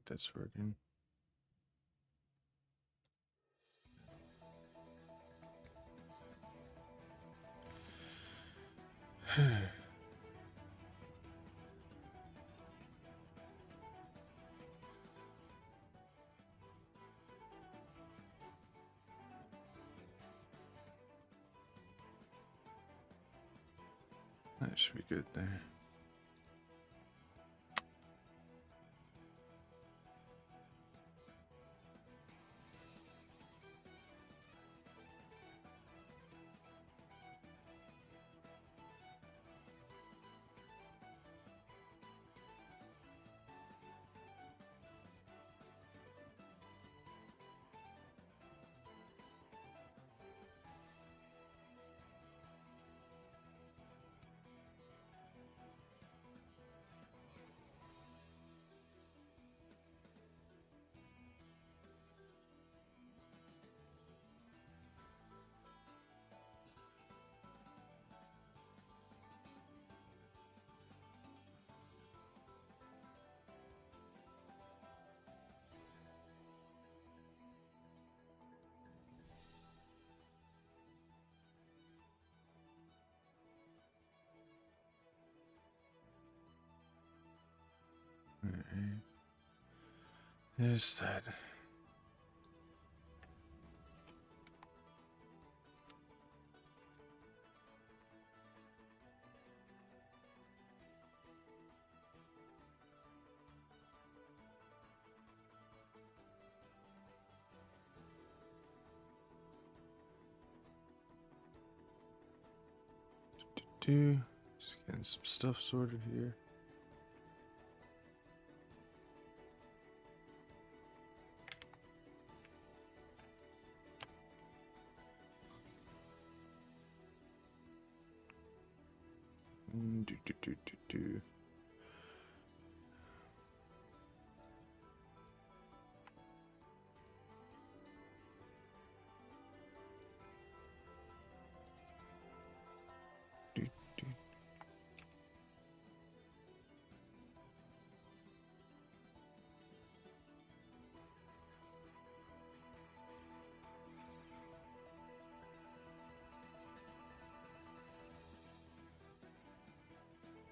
that's working. That should be good there. Alright. There's that. Just getting some stuff sorted here. Do.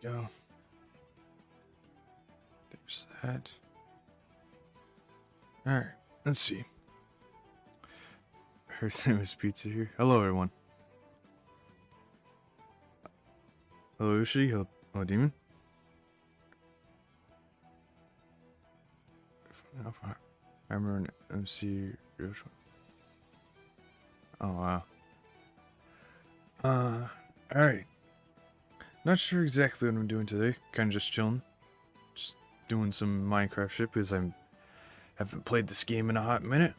Go. There's that. Alright, let's see. Heard there was pizza here. Hello, everyone. Hello, Ushi. Hello, Demon. I remember an MC. Oh, wow. Alright. Not sure exactly what I'm doing today. Kind of just chilling. Just doing some Minecraft shit because I haven't played this game in a hot minute.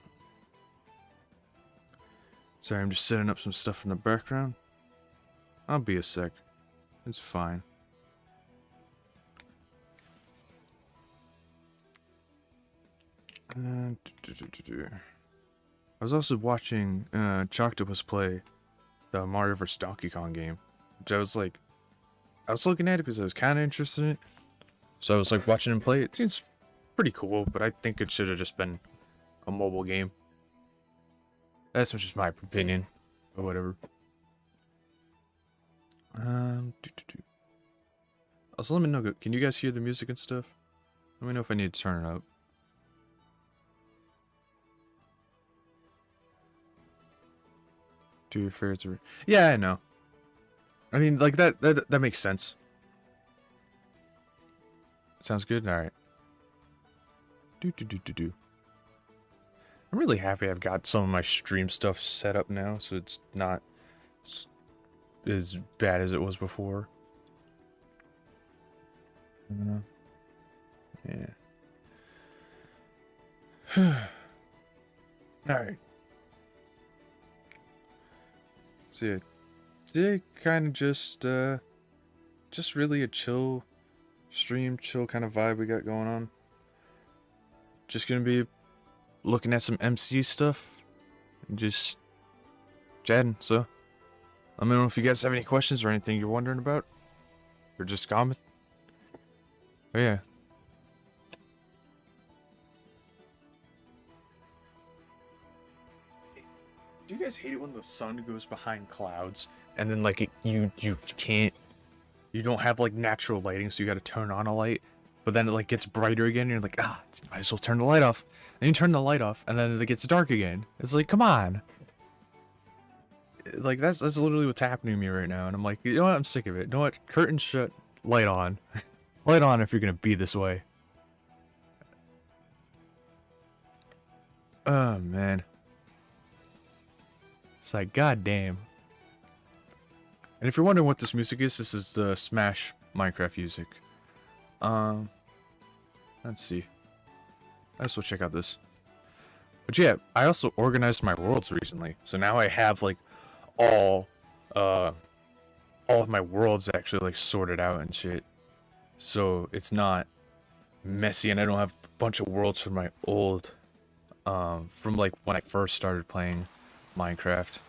Sorry, I'm just setting up some stuff in the background. I'll be a sec. It's fine. I was also watching Choctopus play the Mario vs. Donkey Kong game, which I was looking at it because I was kind of interested in it. So I was like watching him play. It seems pretty cool, but I think it should have just been a mobile game. That's just my opinion, or whatever. Also, let me know. Can you guys hear the music and stuff? Let me know if I need to turn it up. Do your favorites? Yeah, I know. I mean, like that makes sense. Sounds good. All right. Do. I'm really happy I've got some of my stream stuff set up now, so it's not as bad as it was before. Yeah. Alright. So yeah, today kind of just really a chill stream, chill kind of vibe we got going on. Just gonna be looking at some MC stuff and just chatting, so let me know if you guys have any questions or anything you're wondering about. Or just comment. Oh yeah. guys hate it when the sun goes behind clouds and then like you can't, you don't have like natural lighting, so you got to turn on a light, but then it like gets brighter again and you're like, ah, might as well turn the light off. And you turn the light off and then it gets dark again. It's like, come on. Like that's literally what's happening to me right now, and I'm like, you know what, I'm sick of it. You know what, curtain shut, light on. Light on if you're gonna be this way. Oh man. It's like, goddamn. And if you're wondering what this music is, this is the Smash Minecraft music. Let's see. Let's go check out this. But yeah, I also organized my worlds recently, so now I have like all of my worlds actually like sorted out and shit. So it's not messy, and I don't have a bunch of worlds from my old, from like when I first started playing Minecraft.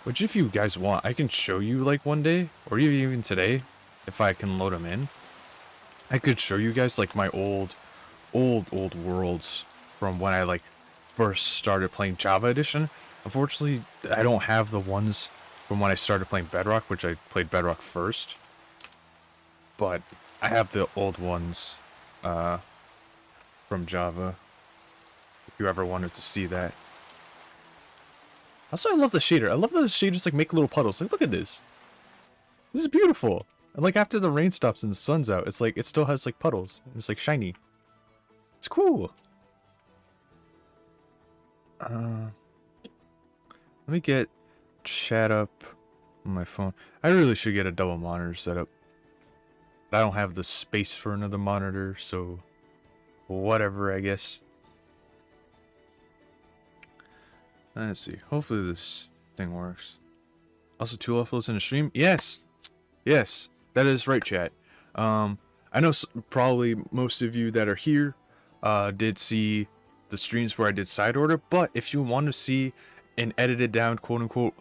Which if you guys want, I can show you like one day, or even today, if I can load them in. I could show you guys like my old worlds from when I like first started playing Java Edition. Unfortunately, I don't have the ones from when I started playing Bedrock, which I played Bedrock first. But I have the old ones from Java, if you ever wanted to see that. Also, I love the shader. I love the shaders like make little puddles. Like, look at this. This is beautiful. And like after the rain stops and the sun's out, it's like it still has like puddles. It's like shiny. It's cool. Let me get chat up on my phone. I really should get a double monitor set up. I don't have the space for another monitor, so whatever, I guess. Let's see. Hopefully this thing works. Also, 2 uploads in a stream? Yes! Yes, that is right, chat. I know probably most of you that are here did see the streams where I did side order, but if you want to see an edited down quote-unquote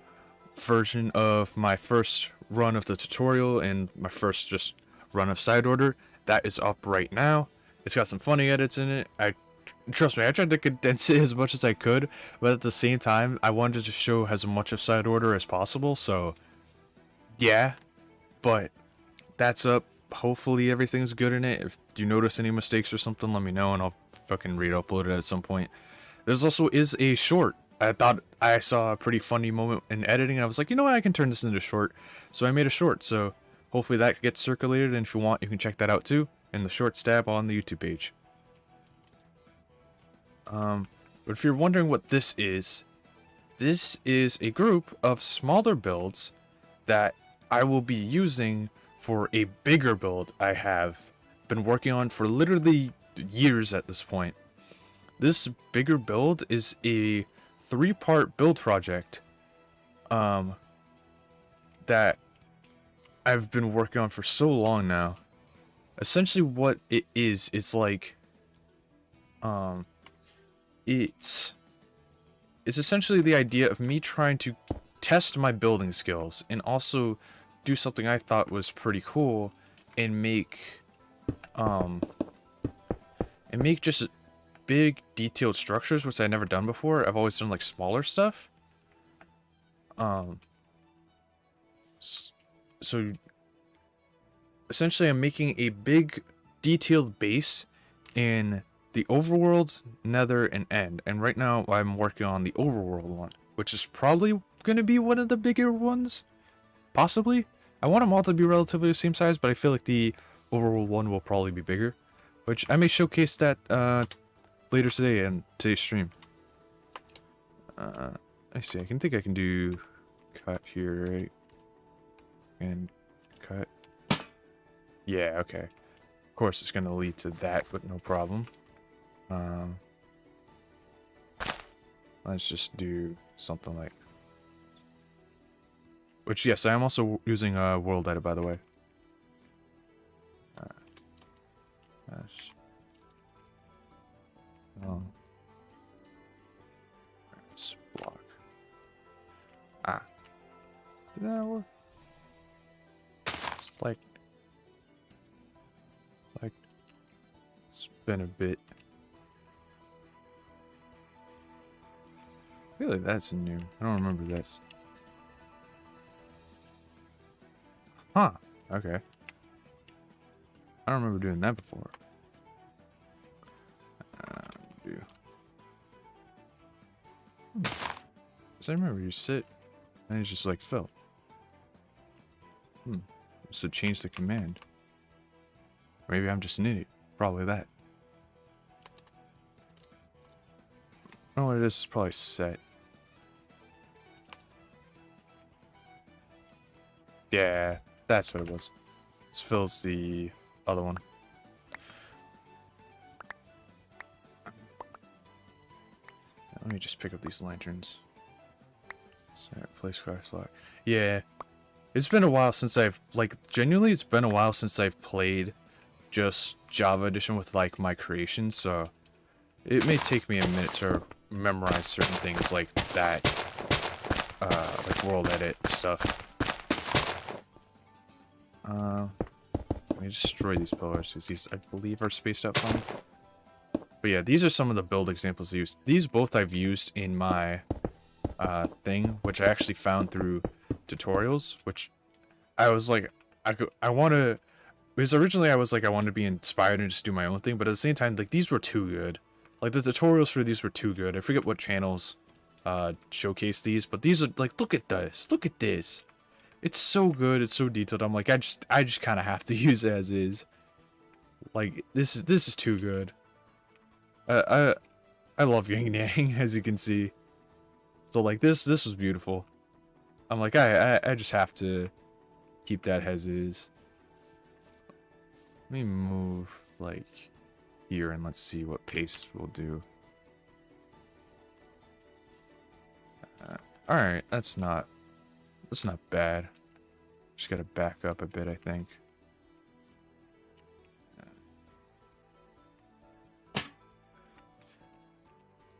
version of my first run of the tutorial and my first just run of side order, that is up right now. It's got some funny edits in it. Trust me, I tried to condense it as much as I could, but at the same time, I wanted to show as much of side order as possible, so yeah, but that's up. Hopefully everything's good in it. If you notice any mistakes or something, let me know and I'll fucking re-upload it at some point. There's also is a short. I thought I saw a pretty funny moment in editing, and I was like, you know what, I can turn this into a short. So I made a short, so hopefully that gets circulated, and if you want, you can check that out too, in the shorts tab on the YouTube page. But if you're wondering what this is a group of smaller builds that I will be using for a bigger build I have been working on for literally years at this point. This bigger build is a 3-part build project that I've been working on for so long now. Essentially what it is, it's like it's essentially the idea of me trying to test my building skills and also do something I thought was pretty cool and make just big detailed structures, which I've never done before. I've always done like smaller stuff. So essentially I'm making a big detailed base in the overworld, nether, and end. And right now I'm working on the overworld one, which is probably going to be one of the bigger ones. Possibly. I want them all to be relatively the same size, but I feel like the overworld one will probably be bigger. Which I may showcase that later today in today's stream. I see. I think I can do cut here, right? And cut. Yeah, okay. Of course it's going to lead to that, but no problem. Let's just do something like... Which, yes, I am also using World Edit, by the way. Block. Ah. Did that work? It's like... It's been a bit. feel like that's new. I don't remember this. Huh. Okay. I don't remember doing that before. Do. So I remember you sit and it's just like fill. So change the command. Maybe I'm just an idiot. Probably that. I don't know what it is. It's probably set. Yeah, that's what it was. This fills the other one. Let me just pick up these lanterns. Place car slot. Yeah. It's been a while since I've, like, genuinely it's been a while since I've played just Java Edition with, like, my creations, so it may take me a minute to memorize certain things like that, like world edit stuff. Let me destroy these pillars, because these, I believe, are spaced out fine. But yeah, these are some of the build examples I used. These both I've used in my thing, which I actually found through tutorials, which I was like, I want to, because originally I was like, I wanted to be inspired and just do my own thing, but at the same time, like, these were too good. Like, the tutorials for these were too good. I forget what channels showcase these, but these are, like, look at this. Look at this. It's so good. It's so detailed. I'm like, I just kind of have to use it as is. Like, this is too good. I love Yin Yang, as you can see. So, like, this was beautiful. I'm like, I just have to keep that as is. Let me move, like, here, and let's see what pace we'll do. Alright, that's not bad. Just gotta back up a bit, I think.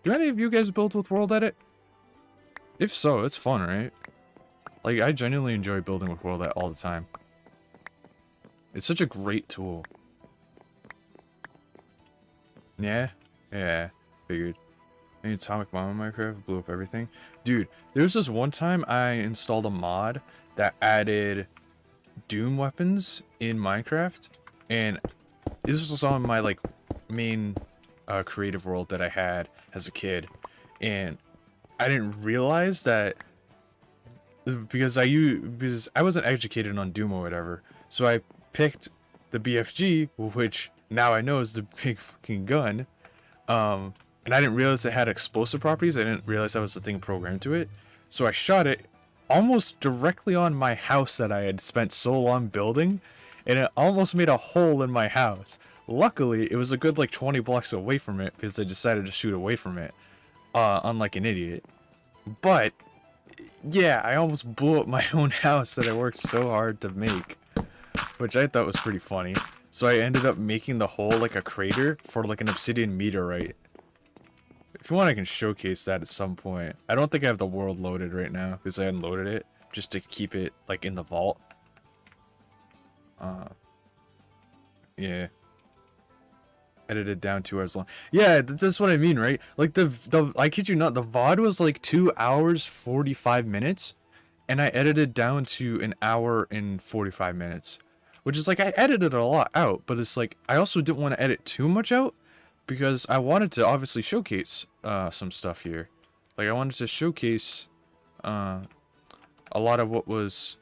Do any of you guys build with World Edit? If so, it's fun, right? Like, I genuinely enjoy building with World Edit all the time. It's such a great tool. Yeah? Yeah, figured. An atomic bomb in Minecraft blew up everything. Dude, there was this one time I installed a mod that added Doom weapons in Minecraft, and this was on my, like, main creative world that I had as a kid, and I didn't realize that because I wasn't educated on Doom or whatever, so I picked the BFG, which now I know is the big fucking gun, and I didn't realize it had explosive properties. I didn't realize that was the thing programmed to it, so I shot it almost directly on my house that I had spent so long building, and it almost made a hole in my house. Luckily, it was a good, like, 20 blocks away from it, because I decided to shoot away from it, unlike an idiot. But yeah, I almost blew up my own house that I worked so hard to make, which I thought was pretty funny. So I ended up making the hole like a crater for, like, an obsidian meteorite. If you want, I can showcase that at some point. I don't think I have the world loaded right now because I unloaded it just to keep it, like, in the vault. Yeah. Edited down 2 hours long. Yeah, that's what I mean, right? Like, I kid you not, the VOD was like 2 hours 45 minutes, and I edited down to 1 hour and 45 minutes, which is like, I edited a lot out, but it's like, I also didn't want to edit too much out because I wanted to obviously showcase some stuff here. Like, I wanted to showcase a lot of what was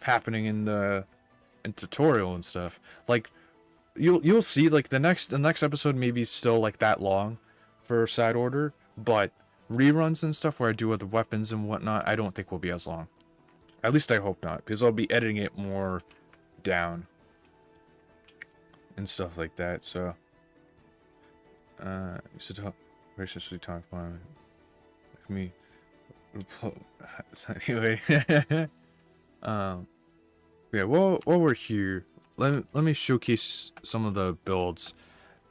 happening in tutorial and stuff. Like, you'll see, like, the next episode may be still like that long for side order, but reruns and stuff where I do other weapons and whatnot, I don't think will be as long. At least I hope not, because I'll be editing it more down and stuff like that. So graciously talk about me. So anyway, yeah, while we're here, let me showcase some of the builds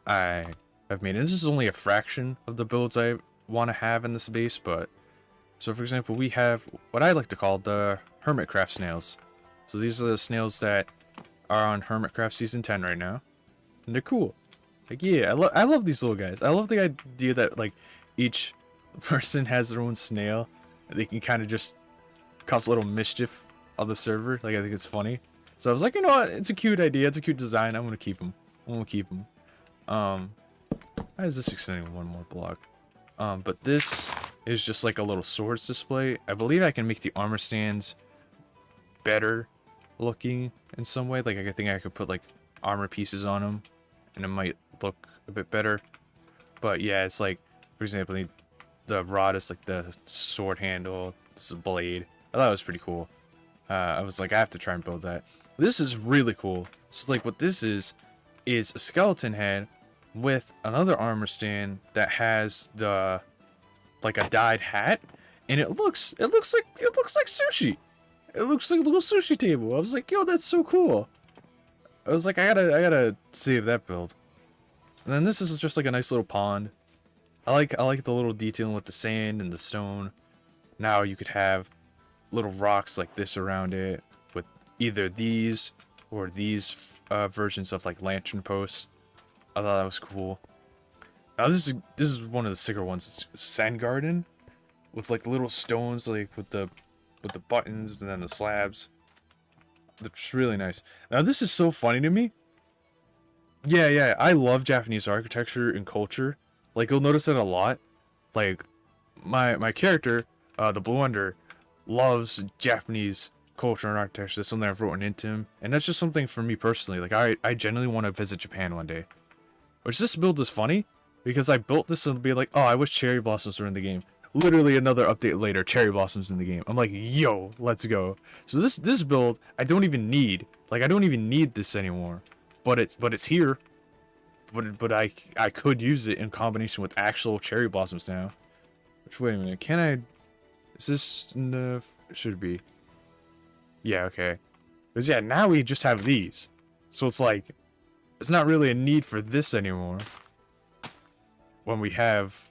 I have made. And this is only a fraction of the builds I want to have in this base, but so for example, we have what I like to call the Hermitcraft snails. So these are the snails that are on Hermitcraft Season 10 right now, and they're cool. Like, yeah, I love these little guys. I love the idea that, like, each person has their own snail, and they can kind of just cause a little mischief on the server. Like, I think it's funny. So I was like, you know what? It's a cute idea. It's a cute design. I'm gonna keep them. I'm gonna keep them. Why is this extending one more block? But this is just like a little swords display. I believe I can make the armor stands better looking in some way. Like, I think I could put like armor pieces on them, and it might look a bit better. But yeah, it's like, for example, the rod is like the sword handle. This is a blade. I thought it was pretty cool. I was like, I have to try and build that. This is really cool. So like, what this is a skeleton head with another armor stand that has the like a dyed hat, and it looks like sushi. It looks like a little sushi table. I was like, yo, that's so cool. I was like, I gotta save that build. And then this is just like a nice little pond. I like the little detailing with the sand and the stone. Now you could have little rocks like this around it with either these or these versions of like lantern posts. I thought that was cool. Now this is one of the sicker ones. It's sand garden with like little stones like with the buttons and then the slabs. It's really nice. Now this is so funny to me. Yeah, I love Japanese architecture and culture. Like, you'll notice it a lot. Like, my character, the Blue Under, loves Japanese culture and architecture. That's something I've written into him. And that's just something for me personally. Like, I genuinely want to visit Japan one day. Which this build is funny, because I built this and be like, oh, I wish cherry blossoms were in the game. Literally another update later, cherry blossoms in the game. I'm like, yo, let's go. So this build, I don't even need. Like, I don't even need this anymore. But it's here. But I could use it in combination with actual cherry blossoms now. Which, wait a minute, can I... Is this enough? It should be. Yeah, okay. Because yeah, now we just have these. So it's like, it's not really a need for this anymore. When we have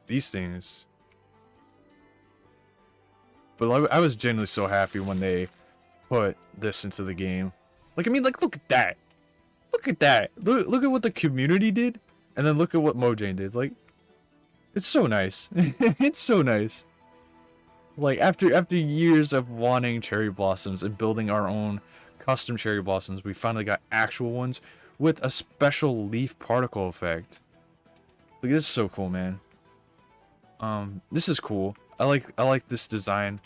these things. But I was genuinely so happy when they put this into the game. Like, I mean, like, look at that. Look at that. Look at what the community did. And then look at what Mojang did. Like, it's so nice. It's so nice. Like, after years of wanting cherry blossoms and building our own custom cherry blossoms, we finally got actual ones with a special leaf particle effect. Like, this is so cool, man. This is cool. I like this design.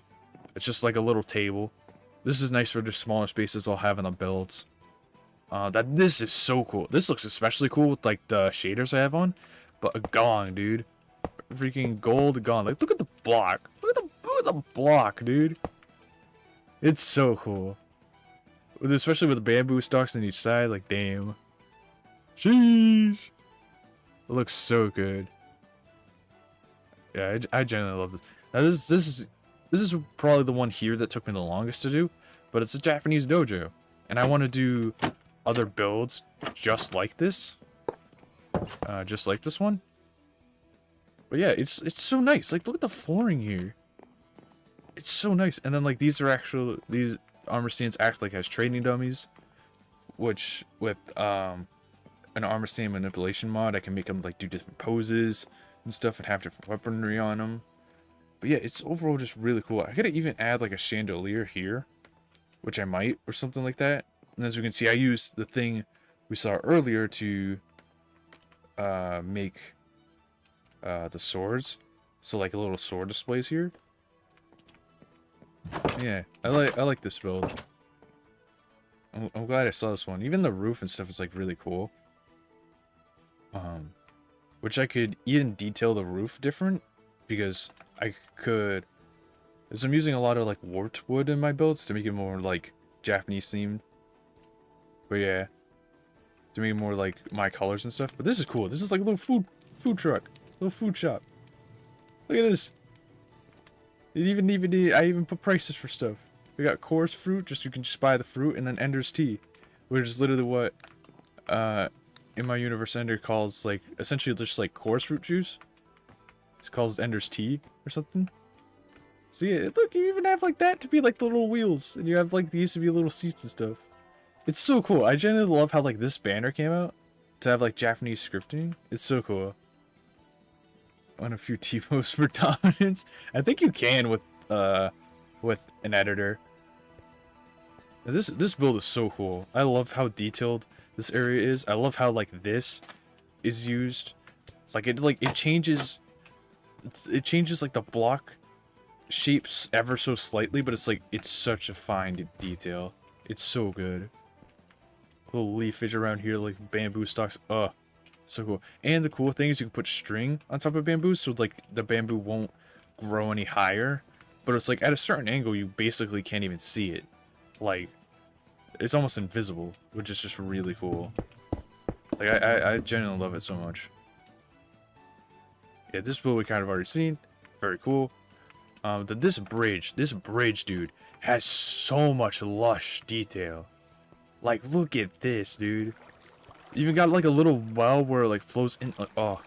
It's just like a little table. This is nice for just smaller spaces I'll have in the builds. This is so cool. This looks especially cool with like the shaders I have on. But a gong, dude. Freaking gold gong. Like, look at the block. Look at the block, dude. It's so cool. Especially with the bamboo stalks on each side. Like, damn. Sheesh. It looks so good. Yeah, I genuinely love this. Now this is probably the one here that took me the longest to do, but it's a Japanese dojo, and I want to do other builds just like this, just like this one. But yeah, it's so nice. Like, look at the flooring here. It's so nice. And then like these armor stands act like as training dummies, which with an armor stand manipulation mod, I can make them like do different poses and stuff and have different weaponry on them. But yeah, it's overall just really cool. I could even add like a chandelier here, which I might, or something like that. And as you can see, I used the thing we saw earlier to make the swords. So like a little sword displays here. Yeah, I like this build. I'm glad I saw this one. Even the roof and stuff is like really cool. Which I could even detail the roof different, because I could, because I'm using a lot of like warped wood in my builds to make it more like Japanese themed. But yeah, to make it more like my colors and stuff. But this is cool. This is like a little food truck, little food shop. Look at this. I even put prices for stuff. We got coarse fruit, just you can just buy the fruit, and then Ender's tea, which is literally what in my universe Ender calls like essentially just like coarse fruit juice. It's called Ender's tea or something. So yeah, look, you even have like that to be like the little wheels, and you have like these to be little seats and stuff. It's so cool. I genuinely love how like this banner came out to have like Japanese scripting. It's so cool. on a few T-pose for dominance. I think you can with an editor. This build is so cool. I love how detailed this area is. I love how like this is used. Like it changes like the block shapes ever so slightly, but it's like it's such a fine detail. It's so good. Little leafage around here, like bamboo stalks. So cool. And the cool thing is you can put string on top of bamboo, so like the bamboo won't grow any higher. But it's like at a certain angle, you basically can't even see it. Like, it's almost invisible, which is just really cool. Like, I genuinely love it so much. Yeah, this build we kind of already seen. Very cool. Then this bridge, dude, has so much lush detail. Like, look at this, dude. Even got like a little well where it like flows in. Like, oh,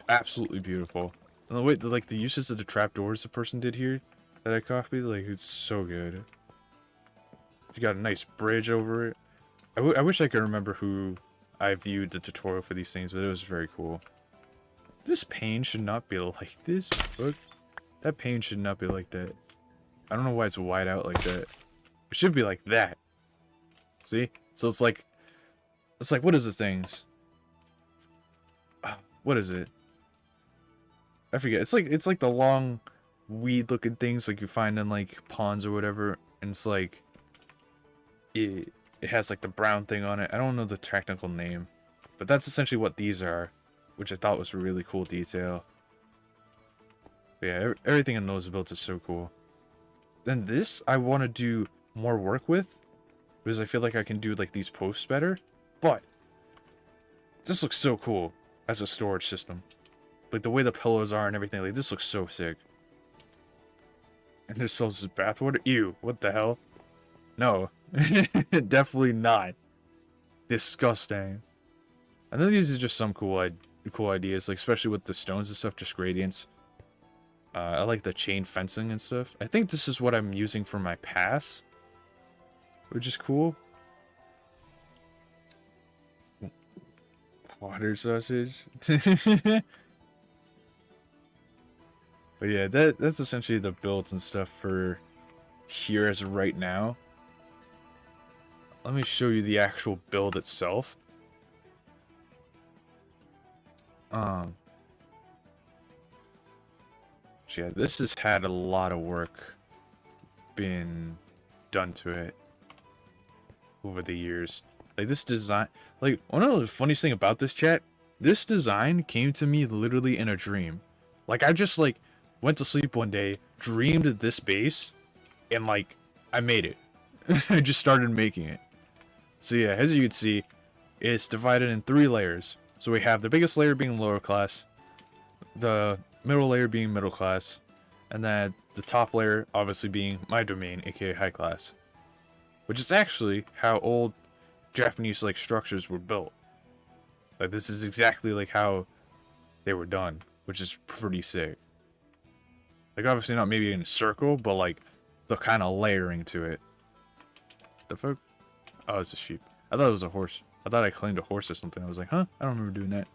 absolutely beautiful. And the way, like the uses of the trapdoors the person did here that I copied, like it's so good. It's got a nice bridge over it. I wish I could remember who I viewed the tutorial for these things, but it was very cool. This pane should not be like this. Look, that pane should not be like that. I don't know why it's wide out like that. It should be like that. See? So it's like what is the things? What is it? I forget. It's like the long weed looking things like you find in like ponds or whatever, and it's like it has like the brown thing on it. I don't know the technical name, but that's essentially what these are, which I thought was a really cool detail. But yeah, everything in those builds is so cool. Then this I want to do more work with, because I feel like I can do like these posts better. But this looks so cool as a storage system. Like the way the pillows are and everything, like this looks so sick. And this sells bathwater? Ew, what the hell? No. Definitely not. Disgusting. I know these are just some cool ideas, like especially with the stones and stuff, just gradients. I like the chain fencing and stuff. I think this is what I'm using for my pass, which is cool. Water sausage. But yeah, that's essentially the builds and stuff for here as of right now. Let me show you the actual build itself. Yeah, this has had a lot of work been done to it over the years. Like this design, like one of the funniest thing about this, chat, this design came to me literally in a dream. Like I just like went to sleep one day, dreamed of this base, and like I made it. I just started making it. So yeah, as you can see, it's divided in 3 layers. So we have the biggest layer being lower class, the middle layer being middle class, and then the top layer obviously being my domain, aka high class. Which is actually how old Japanese like structures were built. Like this is exactly like how they were done, which is pretty sick. Like obviously not maybe in a circle, but like the kind of layering to it. The fuck? Oh, it's a sheep. I thought it was a horse. I thought I claimed a horse or something. I was like, huh? I don't remember doing that.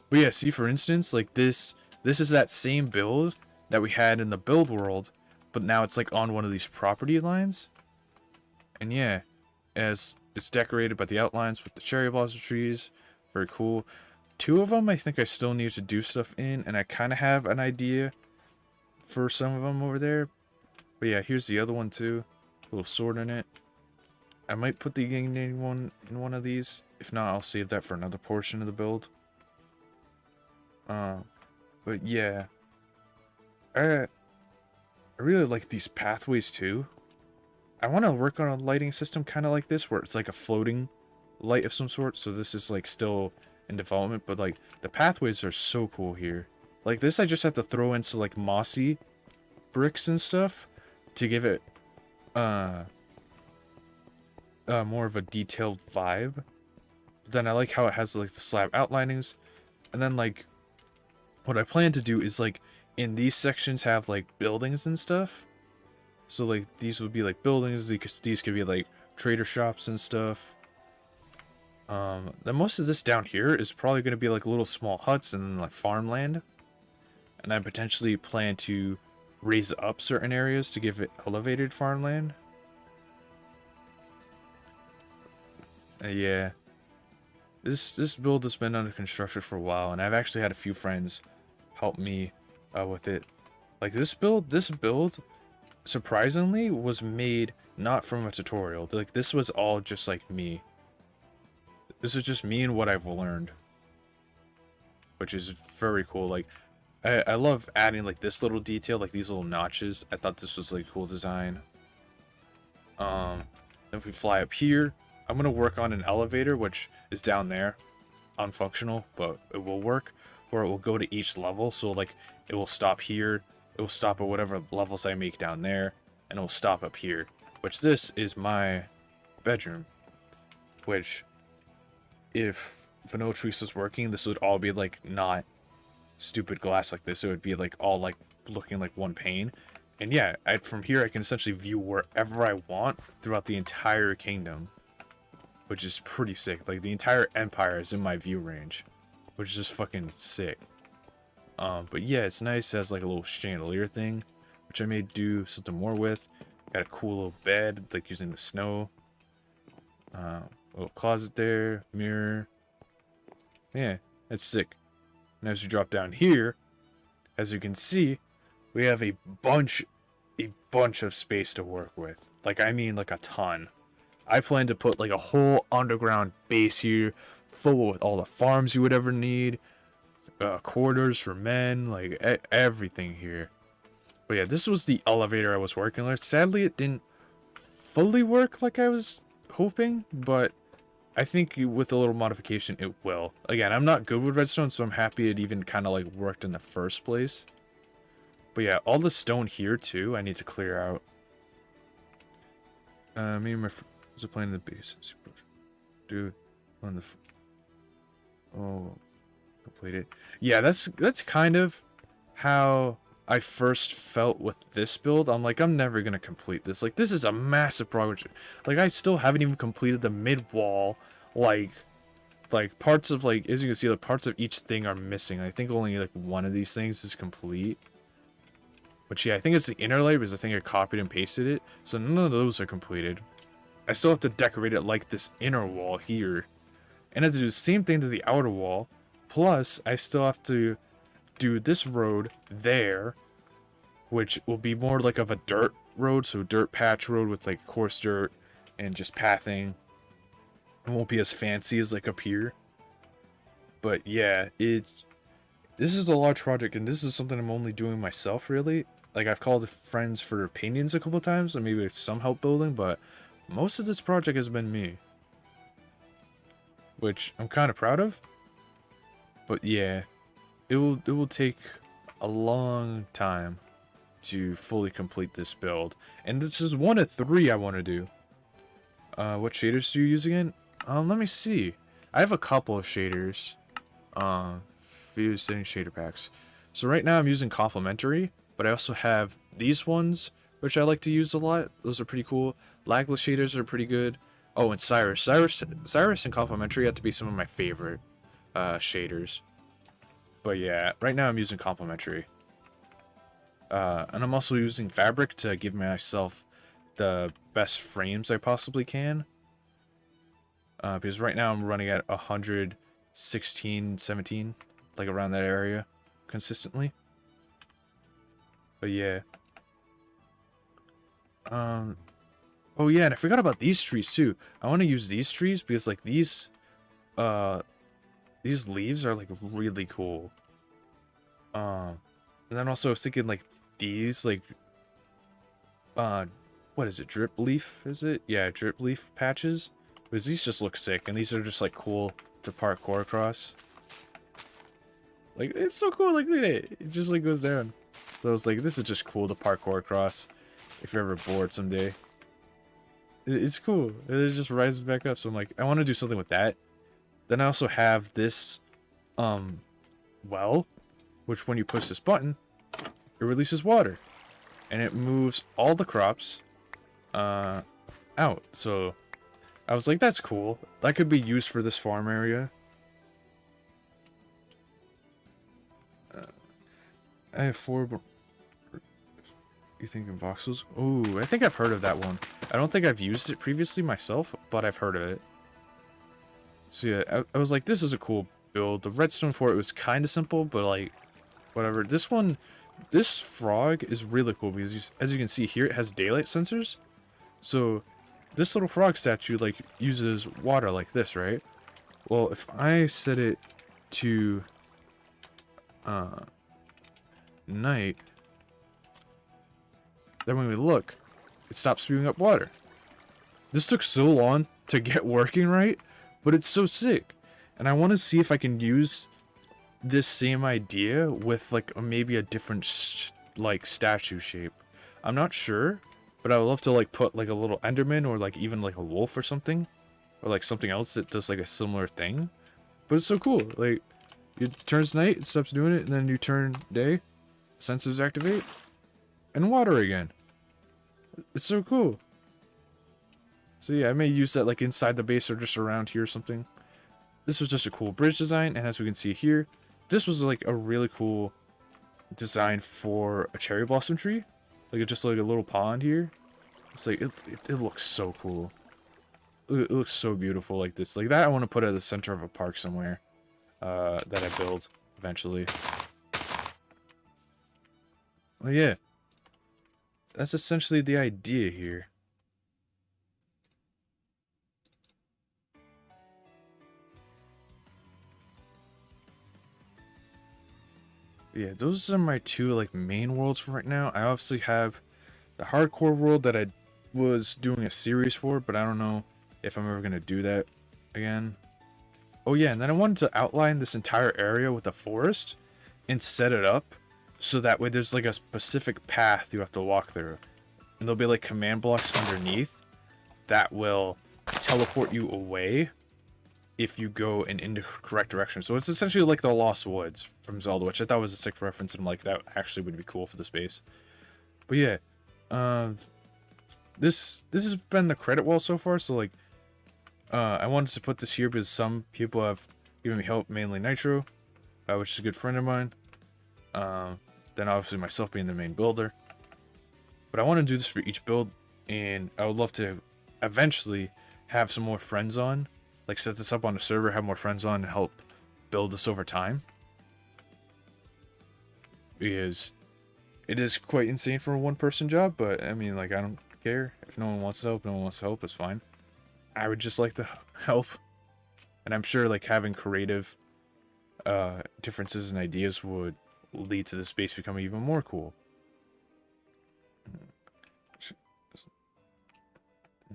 But yeah, see for instance, like this is that same build that we had in the build world, but now it's like on one of these property lines. And yeah, as it's decorated by the outlines with the cherry blossom trees. Very cool. 2 of them I think I still need to do stuff in, and I kind of have an idea for some of them over there. But yeah, here's the other one too. A little sword in it. I might put the igniting one in one of these. If not, I'll save that for another portion of the build. But yeah. I really like these pathways too. I want to work on a lighting system kind of like this, where it's like a floating light of some sort. So this is like still in development, but like the pathways are so cool here. Like this, I just have to throw in some like mossy bricks and stuff to give it more of a detailed vibe. But then I like how it has like the slab outlinings, and then like what I plan to do is like in these sections have like buildings and stuff. So like these would be like buildings, these could be like trader shops and stuff. Then most of this down here is probably going to be like little small huts and then like farmland. and I potentially plan to raise up certain areas to give it elevated farmland. Yeah, this build has been under construction for a while, and I've actually had a few friends help me with it. Like this build surprisingly was made not from a tutorial. Like this was all just like me. This is just me and what I've learned, which is very cool. Like I love adding like this little detail, like these little notches. I thought this was like cool design. If we fly up here, I'm gonna work on an elevator, which is down there, unfunctional, but it will work, where it will go to each level. So like it will stop here, it will stop at whatever levels I make down there, and it will stop up here. Which this is my bedroom. Which, if Vanilla Trees was working, this would all be like not stupid glass like this. It would be like all like looking like one pane. And yeah, from here I can essentially view wherever I want throughout the entire kingdom, which is pretty sick. Like the entire empire is in my view range, which is just fucking sick. But yeah, it's nice. It has like a little chandelier thing, which I may do something more with. Got a cool little bed, like using the snow. Little closet there, mirror. Yeah, that's sick. And as we drop down here, as you can see, we have a bunch of space to work with. Like, I mean, like a ton. I plan to put like a whole underground base here, full with all the farms you would ever need, quarters for men, like everything here. But yeah, this was the elevator I was working with. Sadly, it didn't fully work like I was hoping, but I think with a little modification, it will. Again, I'm not good with redstone, so I'm happy it even kind of like worked in the first place. But yeah, all the stone here too, I need to clear out. Me and my friends are playing the base. Dude, on the. Complete it. Yeah, that's kind of how I first felt with this build. I'm like, I'm never gonna complete this. Like, this is a massive project. Like, I still haven't even completed the mid wall. Like parts of like, as you can see, the parts of each thing are missing. I think only like one of these things is complete. But yeah, I think it's the inner layer because I think I copied and pasted it. So none of those are completed. I still have to decorate it like this inner wall here. And I have to do the same thing to the outer wall. Plus, I still have to do this road there, which will be more like of a dirt road. So dirt patch road with like coarse dirt and just pathing. It won't be as fancy as like up here. But yeah, this is a large project, and this is something I'm only doing myself, really. Like, I've called friends for opinions a couple times, and maybe some help building, but most of this project has been me. Which I'm kind of proud of. But yeah, it will take a long time to fully complete this build. And this is one of 3 I want to do. What shaders do you use again? Let me see. I have a couple of shaders. Few setting shader packs. So right now I'm using complementary, but I also have these ones, which I like to use a lot. Those are pretty cool. Lagless shaders are pretty good. Oh, and Cyrus and complementary have to be some of my favorite shaders. But yeah, right now I'm using complementary. And I'm also using fabric to give myself the best frames I possibly can. Because right now I'm running at 116, 17, like around that area consistently. But yeah. Oh yeah, and I forgot about these trees too. I want to use these trees because like these leaves are like really cool. And then also I was thinking like these like what is it, drip leaf, is it? Yeah, drip leaf patches. Because these just look sick, and these are just like cool to parkour across. Like, it's so cool, like look at it. It just like goes down. So I was like, this is just cool to parkour across if you're ever bored someday. It's cool. It just rises back up. So I'm like, I want to do something with that. Then I also have this well, which when you push this button, it releases water. And it moves all the crops out. So I was like, that's cool. That could be used for this farm area. I have 4. You thinking voxels? Oh, I think I've heard of that one. I don't think I've used it previously myself, but I've heard of it. So yeah, I was like, this is a cool build. The redstone for it was kind of simple, but like, whatever. This one, this frog is really cool because as you can see here, it has daylight sensors. So this little frog statue like uses water like this, right? Well, if I set it to night, then when we look, it stops spewing up water. This took so long to get working right, but it's so sick. And I want to see if I can use this same idea with like maybe a different like statue shape. I'm not sure, but I would love to like put like a little Enderman or like even like a wolf or something, or like something else that does like a similar thing. But it's so cool. Like, it turns night, it stops doing it, and then you turn day, sensors activate, and water again. It's so cool. So yeah, I may use that like inside the base or just around here or something. This was just a cool bridge design, and as we can see here, this was like a really cool design for a cherry blossom tree. Like it's just like a little pond here. It's like, it looks so cool. It looks so beautiful like this. Like that I want to put at the center of a park somewhere. That I build eventually. Well, yeah. That's essentially the idea here. Yeah, those are my two like main worlds for right now. I obviously have the hardcore world that I was doing a series for, but I don't know if I'm ever gonna do that again. Oh yeah, and then I wanted to outline this entire area with a forest and set it up so that way there's like a specific path you have to walk through. And there'll be like command blocks underneath that will teleport you away if you go in the correct direction. So it's essentially like the Lost Woods from Zelda, which I thought was a sick reference, and I'm like, that actually would be cool for the space. But yeah, this has been the credit wall so far. So like, I wanted to put this here because some people have given me help, mainly Nitro, which is a good friend of mine. Then obviously myself being the main builder. But I want to do this for each build, and I would love to eventually have some more friends on. Like set this up on a server, have more friends on, and help build this over time. Because it is quite insane for a one-person job, but I mean, like, I don't care. If no one wants to help, no one wants to help, it's fine. I would just like to help. And I'm sure, like, having creative differences and ideas would lead to the space becoming even more cool.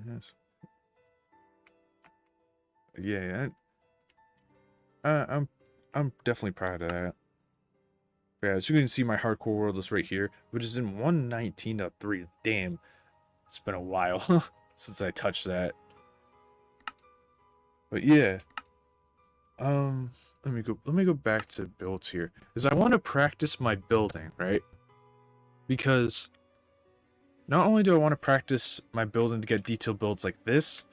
Yes. Yeah, I'm definitely proud of that. Yeah, as you can see, my hardcore world is right here, which is in 119.3. Damn, it's been a while since I touched that. But yeah, let me go back to builds here, because I want to practice my building, right? Because not only do I want to practice my building to get detailed builds like this,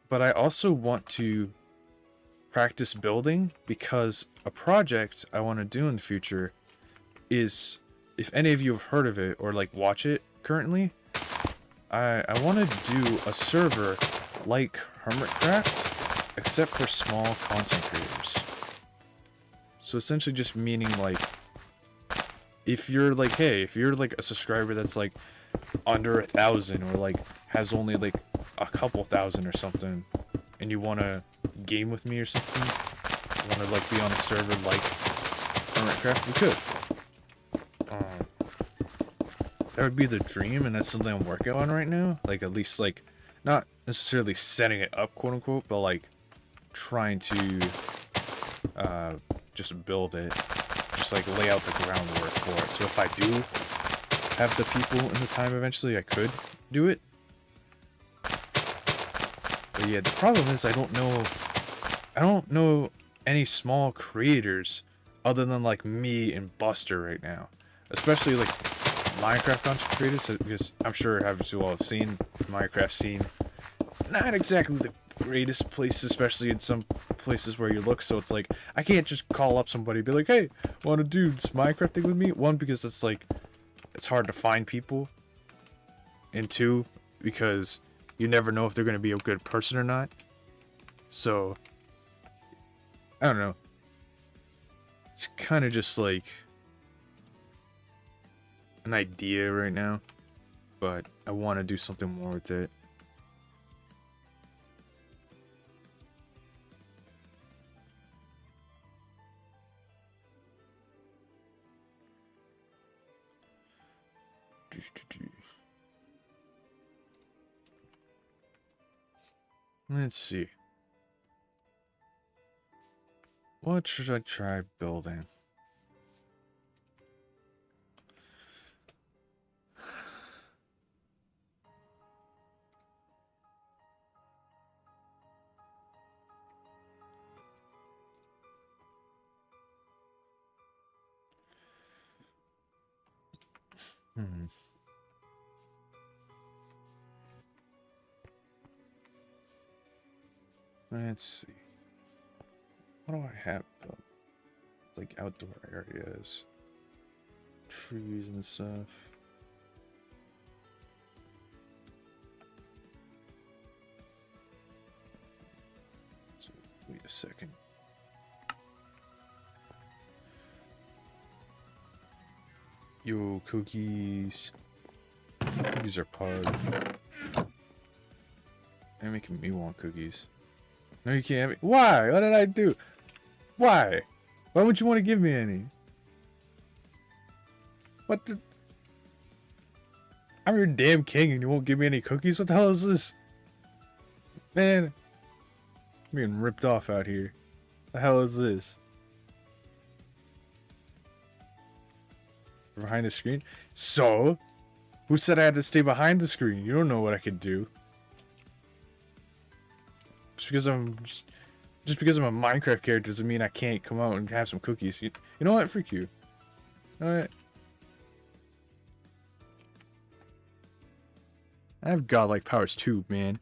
but I also want to practice building because a project I want to do in the future is, if any of you have heard of it or like watch it currently, I want to do a server like Hermitcraft, except for small content creators. So essentially just meaning like, if you're like, hey, if you're like a subscriber that's like under 1,000 or like has only like a couple thousand or something, and you want to game with me or something, you want to like be on a server like Hermitcraft, we could. That would be the dream, and that's something I'm working on right now. Like at least like not necessarily setting it up, quote unquote, but like trying to just build it, just like lay out the groundwork for it. So if I do have the people and the time eventually, I could do it. But yeah, the problem is I don't know any small creators other than like me and Buster right now. Especially like Minecraft content creators, because I'm sure as you all have seen, Minecraft scene not exactly the greatest places, especially in some places where you look. So it's like, I can't just call up somebody and be like, hey, want to do this Minecraft thing with me? One, because it's like, it's hard to find people. And two, because you never know if they're going to be a good person or not. So, I don't know. It's kind of just like an idea right now, but I want to do something more with it. Let's see. What should I try building? Let's see. What do I have built? Like outdoor areas, trees and stuff. So, wait a second. Yo, cookies. Cookies are pug. They're making me want cookies. No, you can't have it. Why? What did I do? Why? Why would you want to give me any? What the? I'm your damn king and you won't give me any cookies? What the hell is this? Man. I'm getting ripped off out here. The hell is this? Behind the screen? So? Who said I had to stay behind the screen? You don't know what I could do. Just because I'm a Minecraft character doesn't mean I can't come out and have some cookies. You know what? Freak you. You know what? I have godlike powers too, man.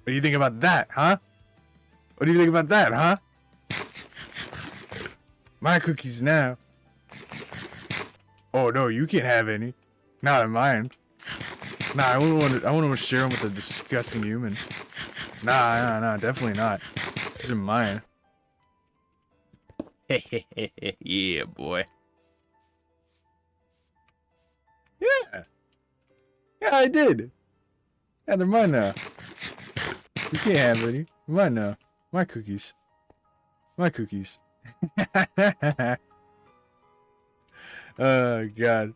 What do you think about that, huh? What do you think about that, huh? My cookies now. Oh no, you can't have any. Not in mine. Nah, I wouldn't want to share them with a disgusting human. Nah, definitely not. These are mine. Yeah, boy. Yeah. Yeah, I did. Yeah, they're mine now. You can't have any. Mine now. My cookies. My cookies. Oh, God.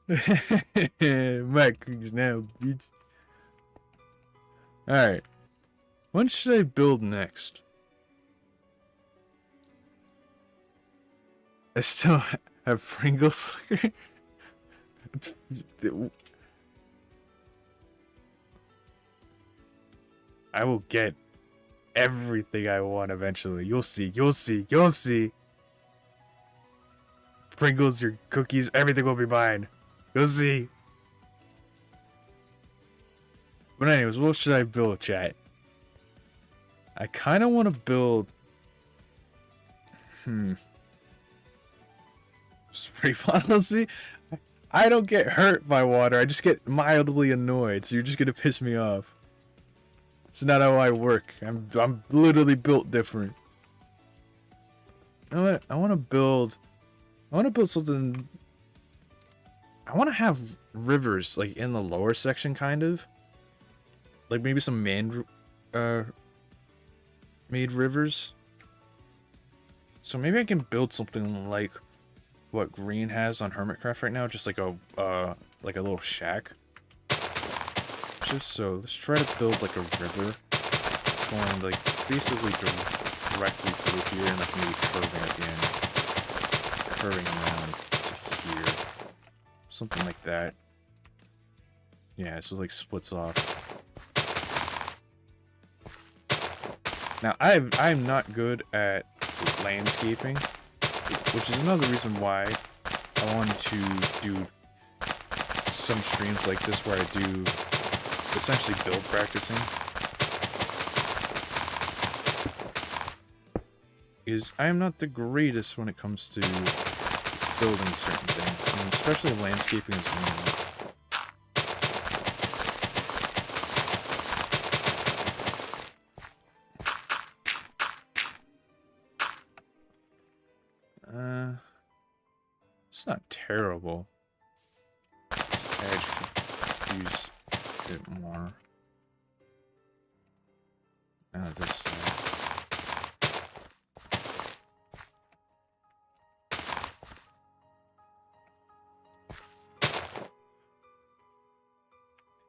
My cookies now, bitch. Alright. What should I build next? I still have Pringles. I will get everything I want eventually. You'll see. You'll see. You'll see. Pringles, your cookies, everything will be mine. You'll see. But anyways, what should I build, chat? I kind of want to build... Spray bottles me? I don't get hurt by water. I just get mildly annoyed. So you're just gonna piss me off. It's not how I work. I'm literally built different. You know what? I want to build something. I want to have rivers like in the lower section, kind of. Like maybe some made rivers. So maybe I can build something like what Green has on Hermitcraft right now, just like a little shack. just so, let's try to build like a river going like basically directly through here and like maybe curving at the end. Curving around to here. Something like that. Yeah, so it like splits off. Now, I'm not good at landscaping, which is another reason why I wanted to do some streams like this where I do essentially build practicing. Is I am not the greatest when it comes to building certain things, and especially landscaping as well. It's not terrible. This edge could use a bit more. This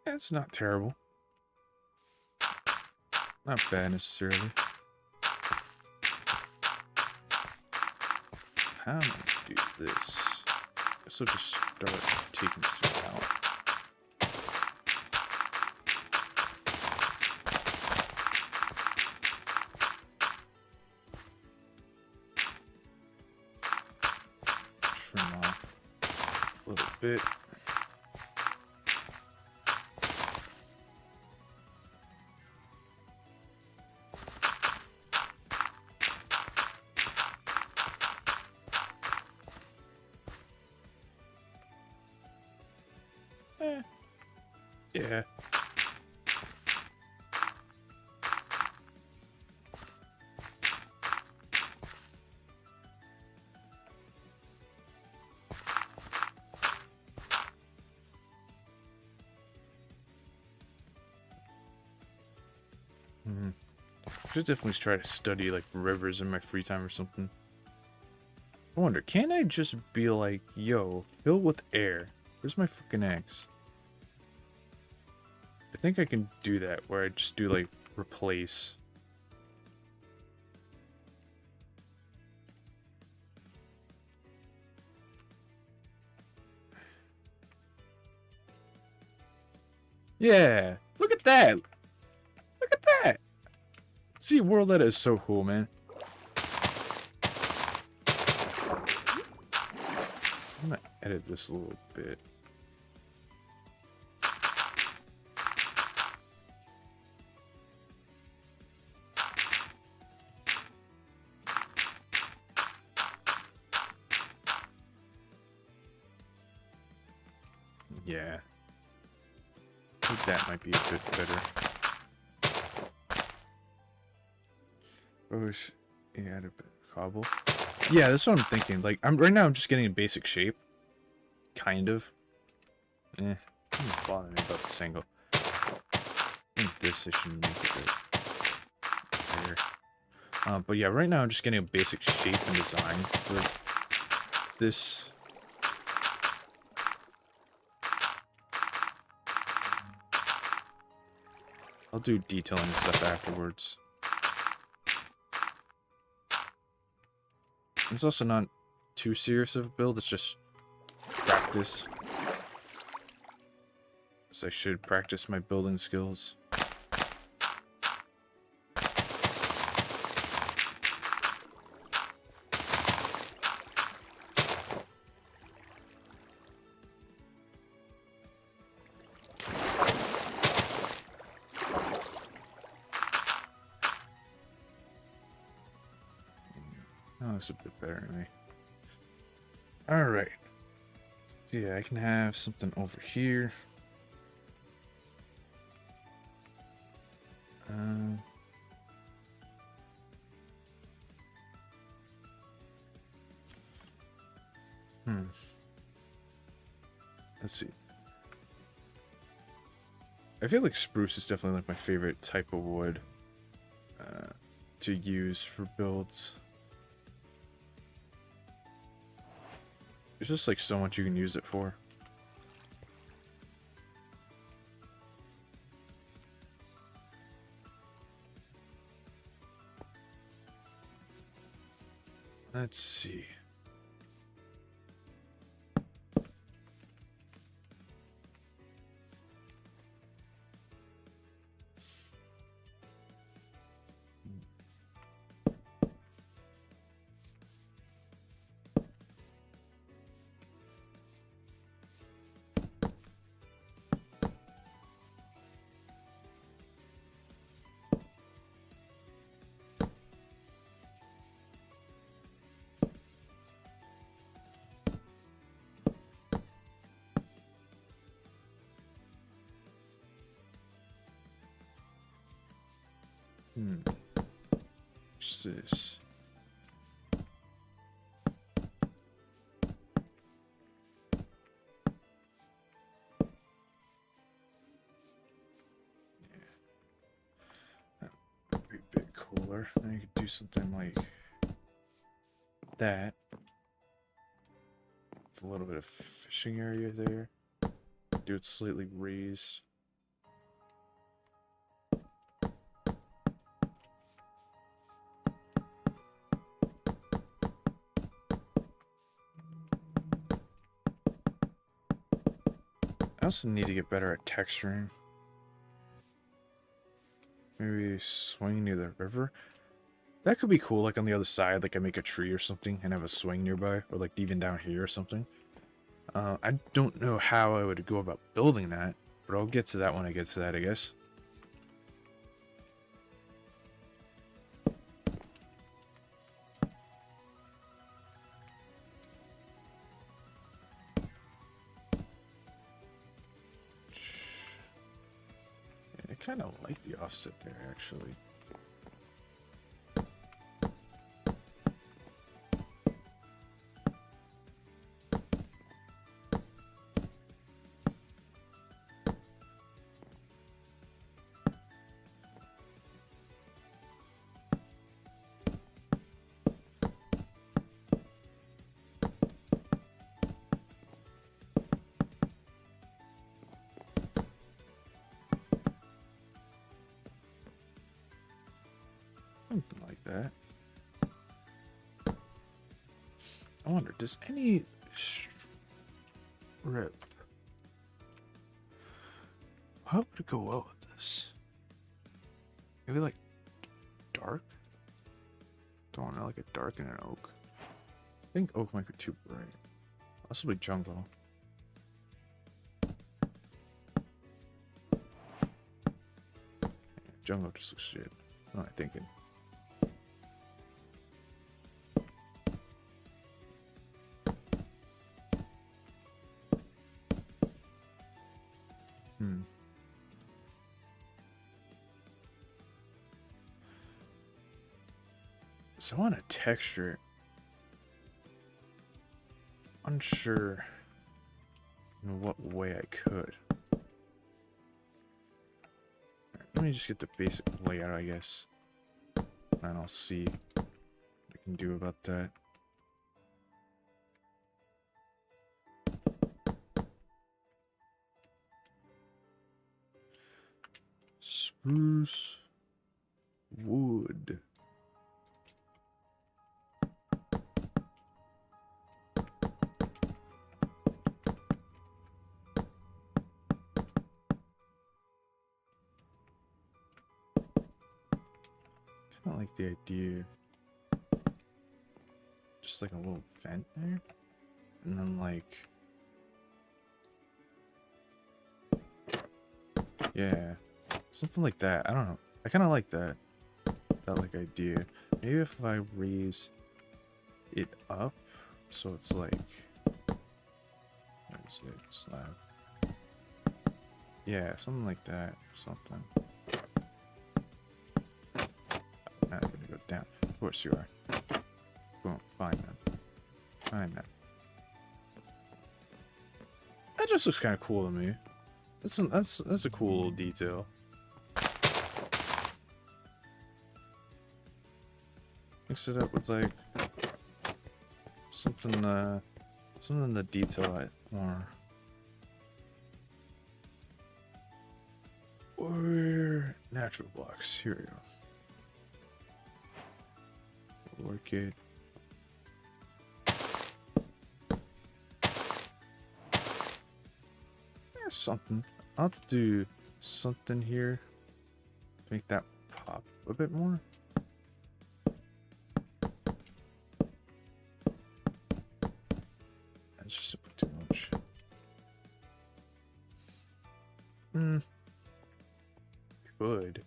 it's not terrible. Not bad necessarily. How do I do this? So just start taking stuff out. Trim off a little bit. Yeah. Should definitely try to study like rivers in my free time or something. I wonder, can I just be like, yo, fill with air? Where's my freaking axe? I think I can do that, where I just do, like, replace. Yeah! Look at that! Look at that! See, World Edit is so cool, man. I'm gonna edit this a little bit. Yeah. I think that might be a bit better. Oh, yeah, add a bit of cobble. Yeah, that's what I'm thinking. Like, right now I'm just getting a basic shape. Kind of. Doesn't bother me about this angle. I think this I should make it a bit better. But yeah, right now I'm just getting a basic shape and design for this. I'll do detailing and stuff afterwards. It's also not too serious of a build, it's just practice. So I should practice my building skills. Oh, that's a bit better than me. Alright. So yeah, I can have something over here. Let's see. I feel like spruce is definitely like my favorite type of wood to use for builds. There's just like so much you can use it for. Let's see. What's this? That would be a bit cooler. Then you could do something like that. With a little bit of fishing area there. Do it slightly raised. I also need to get better at texturing. Maybe swing near the river. That could be cool, like on the other side, like I make a tree or something and have a swing nearby, or like even down here or something. I don't know how I would go about building that, but I'll get to that when I get to that, I guess. I kind of like the offset there, actually. Something like that. I wonder, does any strip... How would it go well with this? Maybe like dark? Don't know, like a dark and an oak. I think oak might be too bright. Possibly jungle. Yeah, jungle just looks shit. What am I thinking? So I want a texture. Unsure in what way I could. Let me just get the basic layout, I guess. And I'll see what I can do about that. Spruce wood. I like the idea. Just like a little vent there. And then like... yeah. Something like that. I don't know. I kind of like that. That like idea. Maybe if I raise it up. So it's like... what is it? Slab. Yeah, something like that. Something. Not gonna go down. Of course you are. Boom. Fine then. Fine then. That just looks kind of cool to me. That's a cool little detail. Mix it up with like something to detail it more. Or natural blocks. Here we go. Work it. something. I'll have to do something here to make that pop a bit more. That's just a bit too much. Good.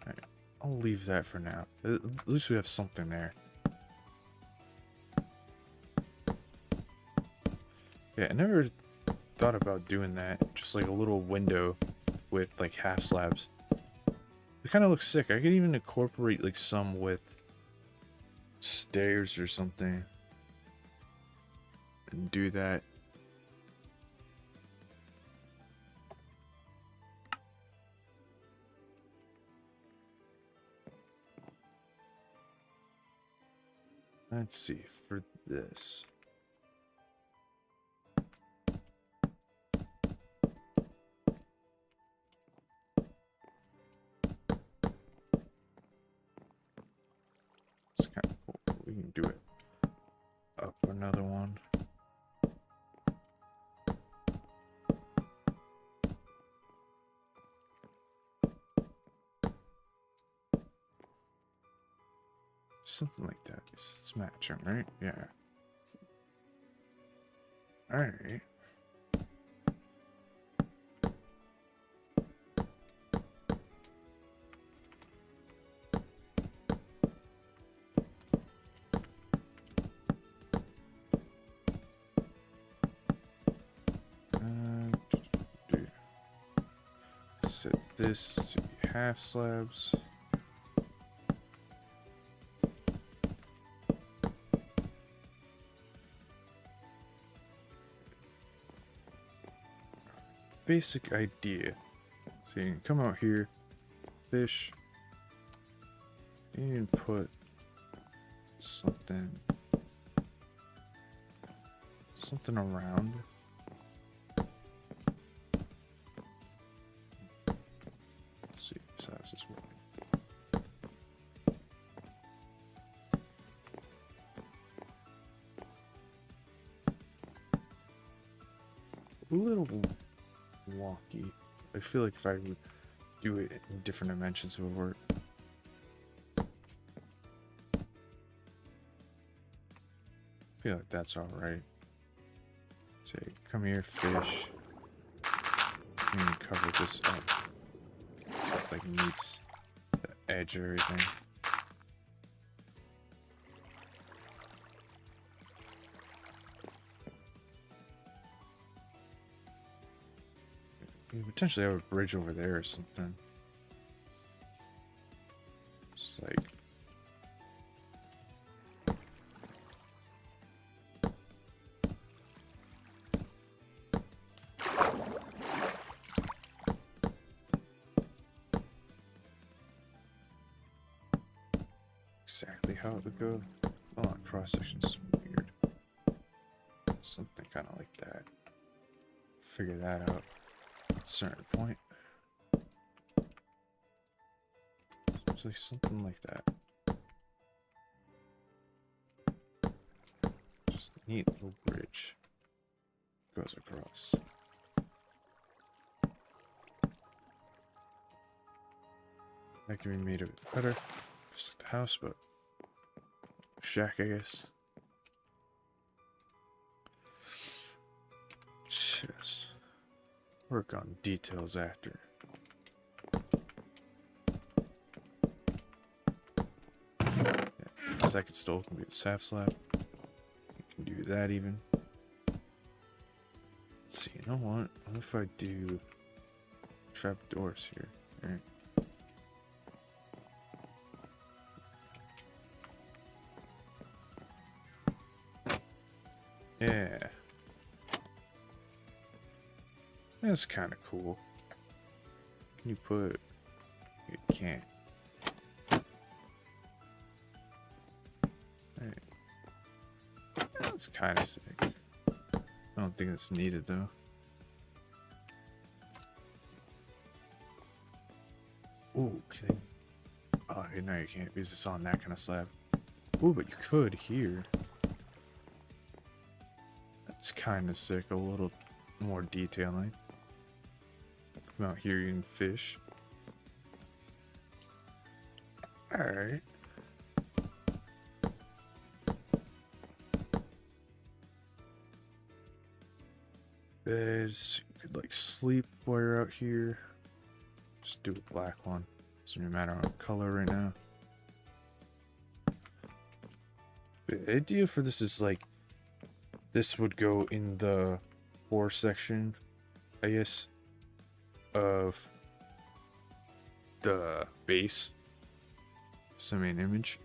Alright, I'll leave that for now. At least we have something there. Yeah, I never thought about doing that. Just like a little window with like half slabs. It kind of looks sick. I could even incorporate like some with stairs or something. And do that. Let's see, for this. It's kind of cool. We can do it up another one. Something like that. It's matching, right? Yeah. Alright. Set this to be half slabs. Basic idea. So you can come out here, fish, and put something around. Let's see, so how's this working? A little wonky. I feel like if I would do it in different dimensions, it would work. I feel like that's alright. So come here, fish. And cover this up. So it like meets the edge of everything. You potentially have a bridge over there or something. Just like exactly how it would go. Oh, cross sections is weird. Something kind of like that. Figure that out. At a certain point. It's like something like that. Just a neat little bridge goes across. That can be made a bit better. Just like the house, but shack, I guess. Just work on details after. Yeah, second stall can be a half slab. You can do that even. Let's see, you know what? What if I do trap doors here? Alright. Yeah. That's kind of cool. Can you put... You can't. Alright. That's kind of sick. I don't think it's needed though. Ooh, okay. Oh, no you can't because it's on that kind of slab. Ooh, but you could here. That's kind of sick. A little more detailing. Come out here eating fish. Alright. Beds. You could like sleep while you're out here. Just do a black one. Doesn't really matter on color right now. The idea for this is like this would go in the core section, I guess, of the base. Send me an image.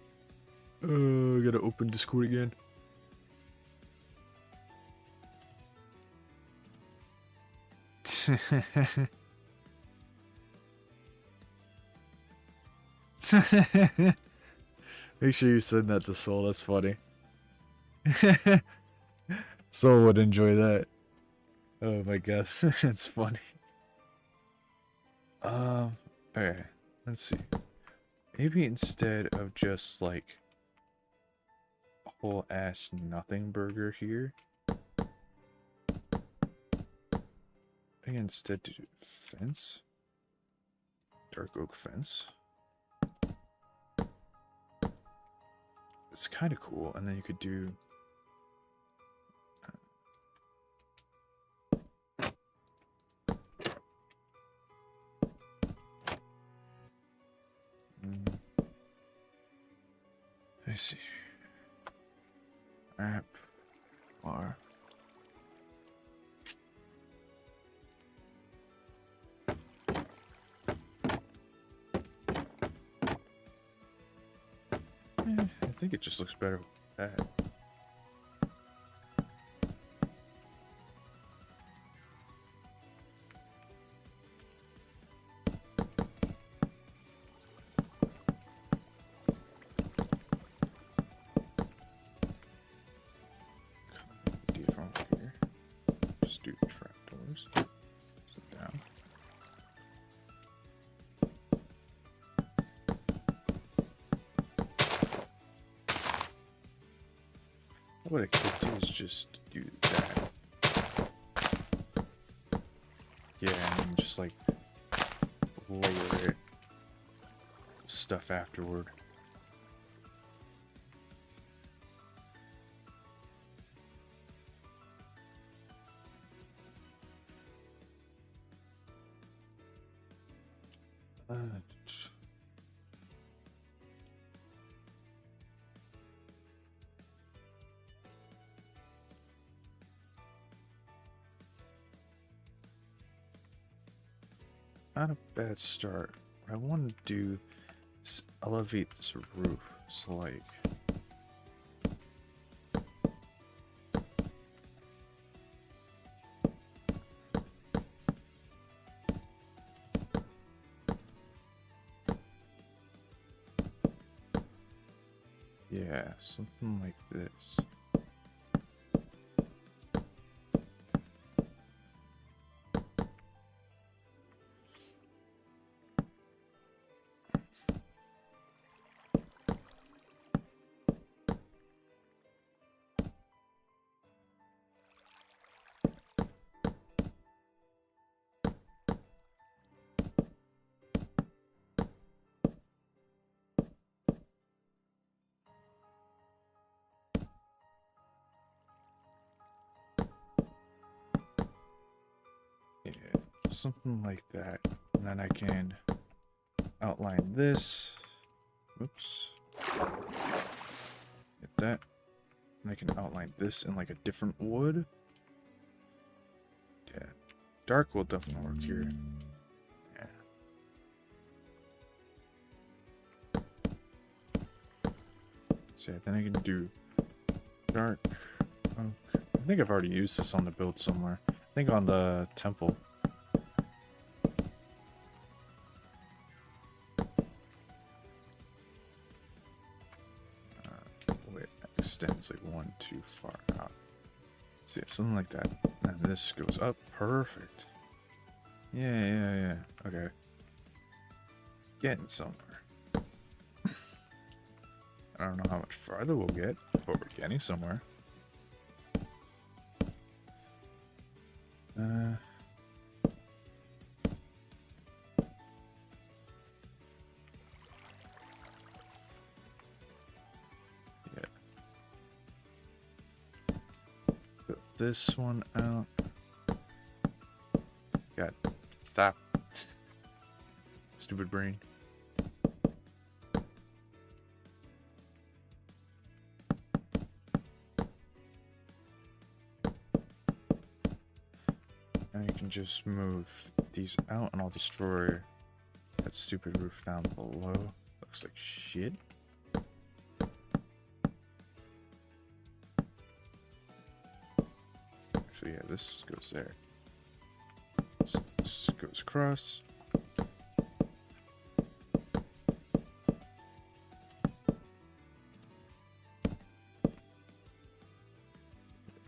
I gotta open Discord again. Make sure you send that to Soul, that's funny. Soul would enjoy that. Oh my god, that's funny. Okay, let's see. Maybe instead of just like a whole ass nothing burger here, I think instead to do fence. Dark oak fence. It's kind of cool, and then you could do let me see. App bar. I think it just looks better with that. Idea from here. Just do trapdoors. Sit down. What I could do is just do that. Yeah, and then just like layer it stuff afterward. Not a bad start. What I want to do is elevate this roof. So like yeah, something like this. Yeah, something like that. And then I can outline this. Oops. Get that. And I can outline this in like a different wood. Yeah. Dark will definitely work here. Yeah. So yeah, then I can do dark. Oh, I think I've already used this on the build somewhere. I think on the temple. Extends like one too far out. So yeah, something like that. And this goes up. Perfect. Yeah. Okay. Getting somewhere. I don't know how much farther we'll get, but we're getting somewhere. Uh, yeah. Put this one out. God, stop. Stupid brain. Now you can just move these out and I'll destroy that stupid roof down below. Looks like shit. Actually, yeah, this goes there. This goes across.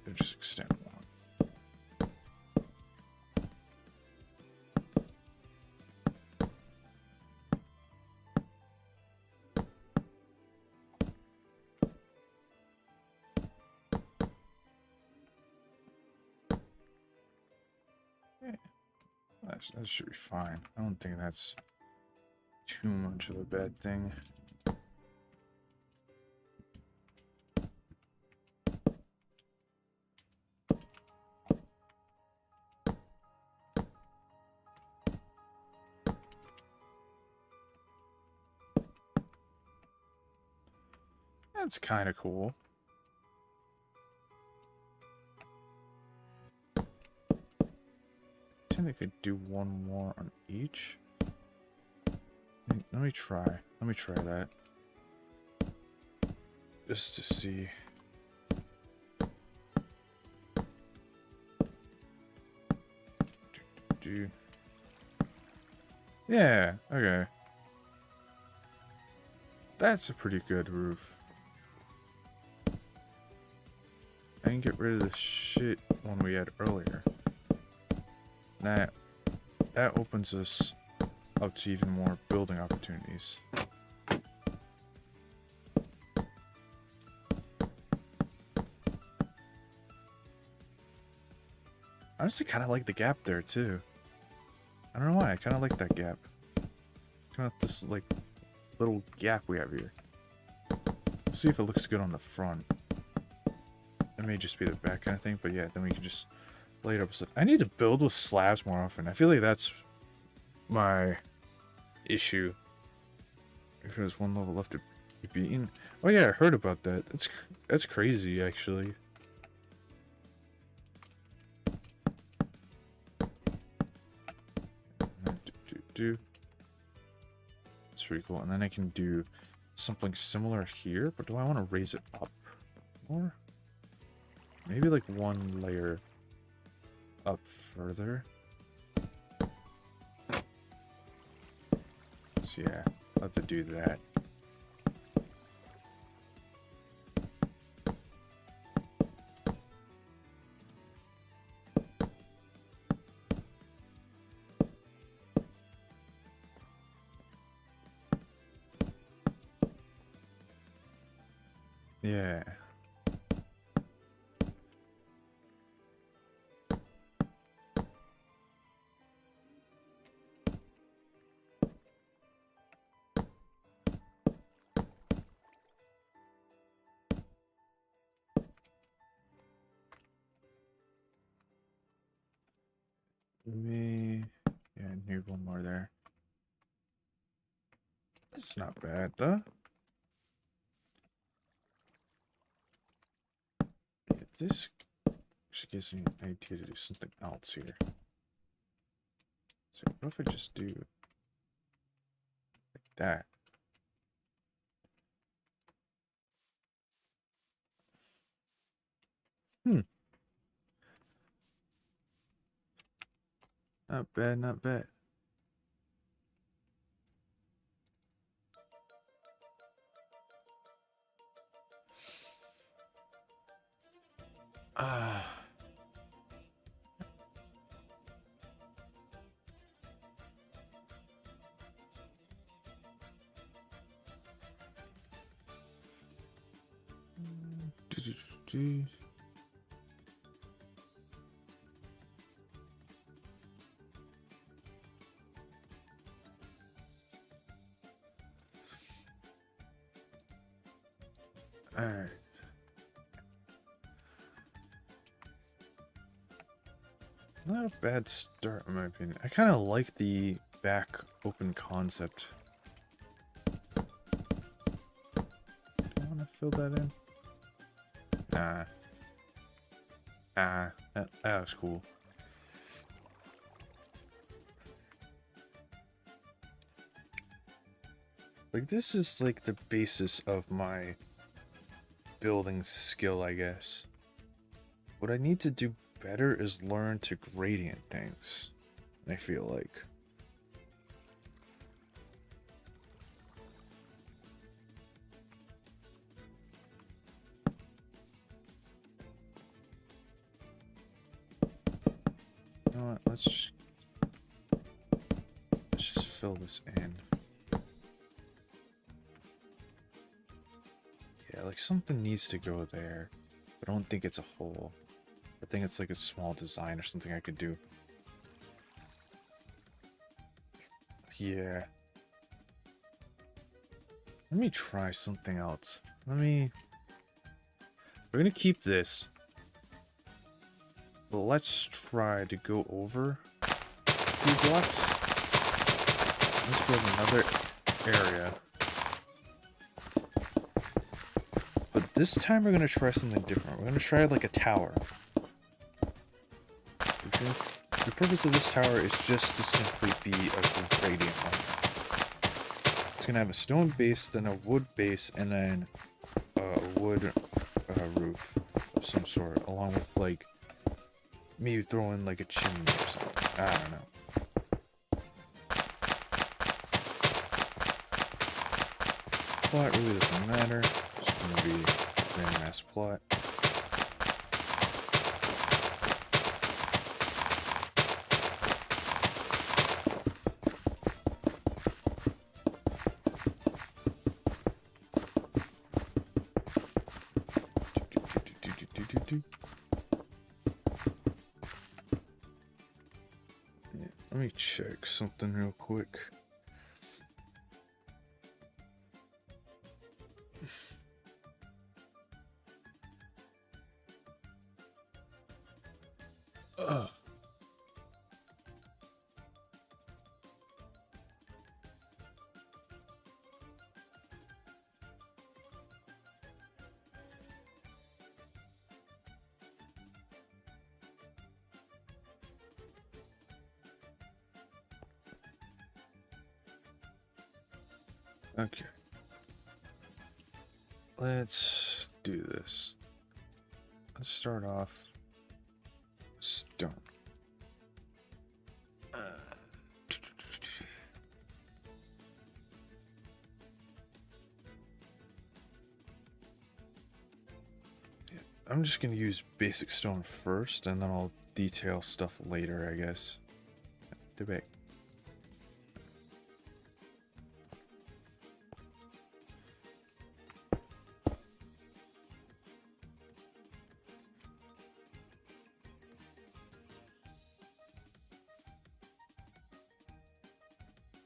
It'll just extend one. Yeah, that should be fine. I don't think that's too much of a bad thing. That's kind of cool. I think I could do one more on each. Let me try. Let me try that. Just to see. Yeah, okay. That's a pretty good roof. I can get rid of the shit one we had earlier. That opens us up to even more building opportunities. I honestly kind of like the gap there too. I don't know why, I kind of like that gap. Kind of this like little gap we have here. Let's see if it looks good on the front. It may just be the back kind of thing, but yeah, then we can just lay it up. I need to build with slabs more often. I feel like that's my issue. Because one level left to be beaten. Oh yeah, I heard about that. That's crazy, actually. That's pretty cool. And then I can do something similar here, but do I want to raise it up more? Maybe like one layer up further. So yeah, I'll have to do that. Yeah. Yeah, I need one more there. It's not bad though. Yeah, this actually gives me an idea to do something else here. So what if I just do like that? Not bad, not bad. Ah. Alright. Not a bad start, in my opinion. I kind of like the back open concept. Do I want to fill that in? Nah. That was cool. Like, this is like the basis of my building skill, I guess. What I need to do better is learn to gradient things, I feel like. You know what, let's just fill this in. Yeah, like something needs to go there. I don't think it's a hole. I think it's like a small design or something I could do. Yeah. Let me try something else. We're gonna keep this. But let's try to go over a few blocks. Let's build another area. But this time we're gonna try something different. We're gonna try like a tower. Okay? The purpose of this tower is just to simply be a gradient one. It's gonna have a stone base, then a wood base, and then a wood roof of some sort, along with like maybe throw in like a chimney or something. I don't know. Plot really doesn't matter. It's gonna be a random ass plot. Yeah, let me check something real quick. Okay. Let's do this. Let's start off stone. Yeah, I'm just gonna use basic stone first, and then I'll detail stuff later, I guess. Debate.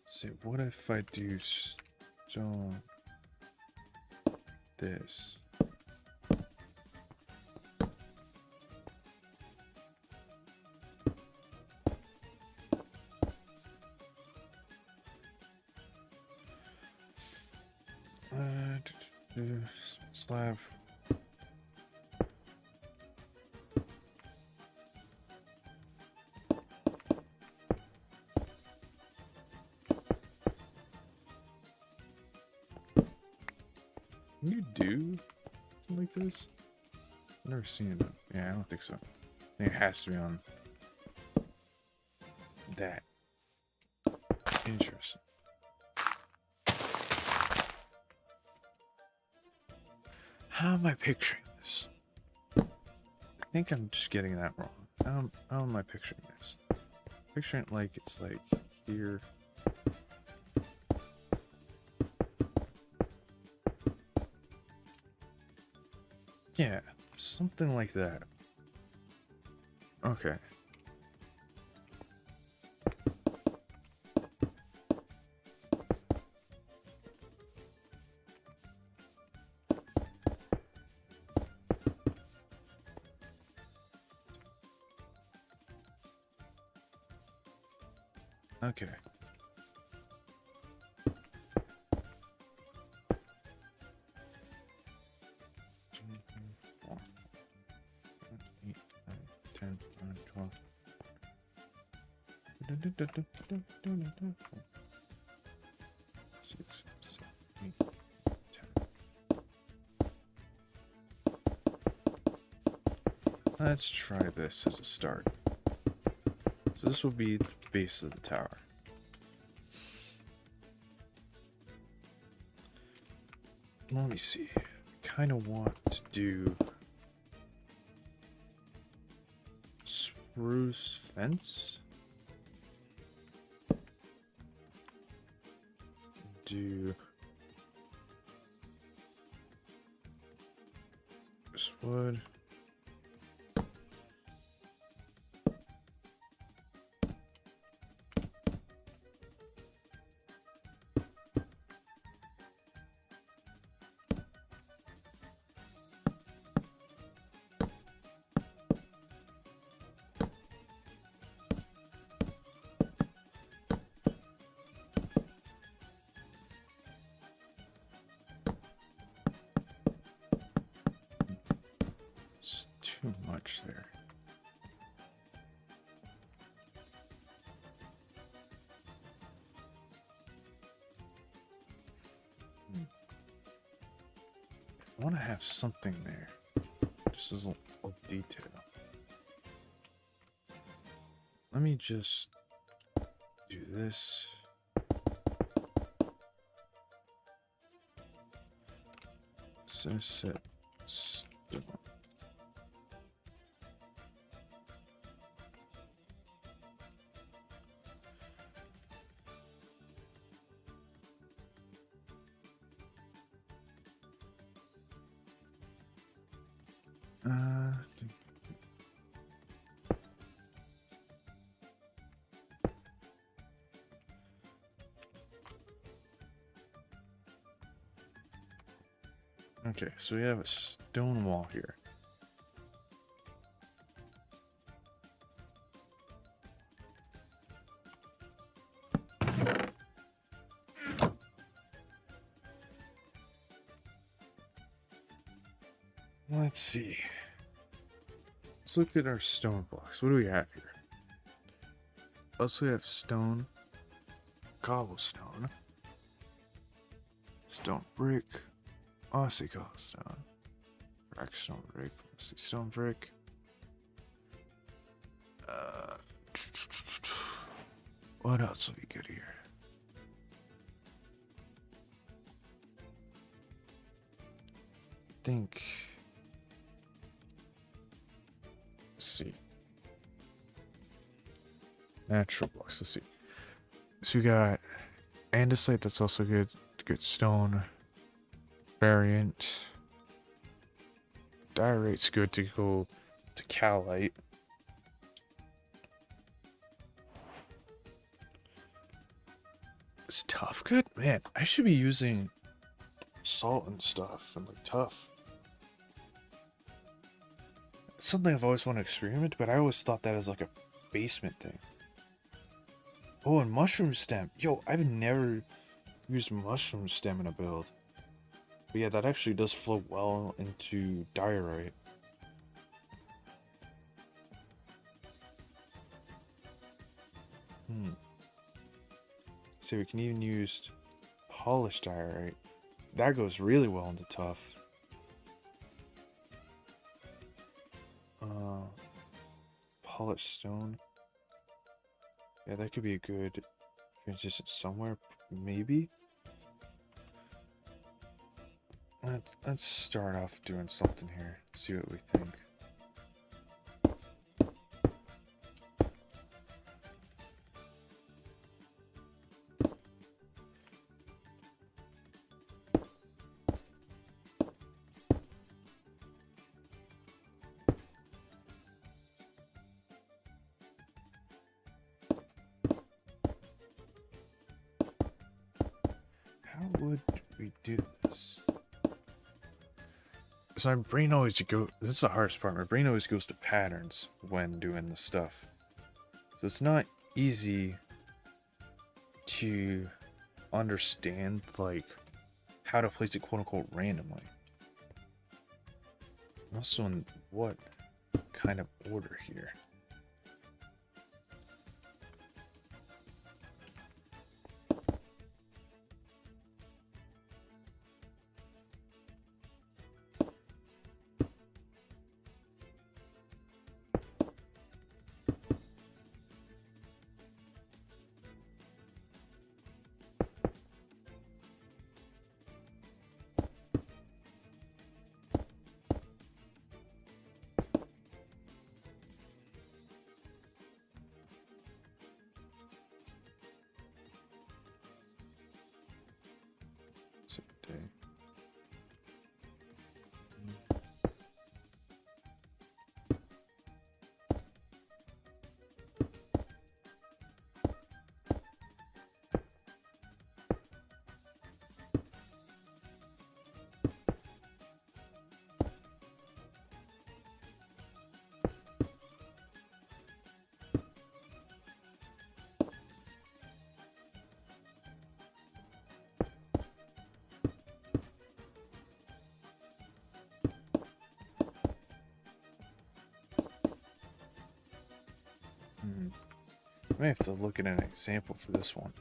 See, what if I do stone this? Slab. Can you do something like this? I've never seen it. Yeah, I don't think so. I think it has to be on that. Interesting. How am I picturing this? I think I'm just getting that wrong. How am I picturing this? Picturing it like it's like here. Yeah, something like that. Okay. Okay. Four, 7, 8, 9, 10, 11, 12. 6, 7, 8, 10. Let's try this as a start. So this will be the base of the tower. Let me see. I kind of want to do spruce fence. Do this wood. It's too much there. I want to have something there, just as a detail. Let me just do this. So set stone. Okay, so we have a stone wall here. Let's see. Let's look at our stone blocks. What do we have here? Also, we have stone, cobblestone, stone brick, Aussie cobblestone, crack stone brick, Aussie stone brick. What else will be good here? Think. Let's see. Natural blocks. Let's see. So you got andesite. That's also good. Good stone. Variant. Diorite's good to go to calite. Is tough good? Man, I should be using salt and stuff and like tough. It's something I've always wanted to experiment, but I always thought that as like a basement thing. Oh, and mushroom stem. Yo, I've never used mushroom stem in a build. But yeah, that actually does flow well into diorite. So we can even use polished diorite. That goes really well into tough. Polished stone. Yeah, that could be a good transition somewhere, maybe. Let's start off doing something here. See what we think. How would we do this? So my brain always goes, this is the hardest part, my brain always goes to patterns when doing this stuff. So it's not easy to understand, like, how to place it quote-unquote randomly. Also, in what kind of order here? Day. I may have to look at an example for this one.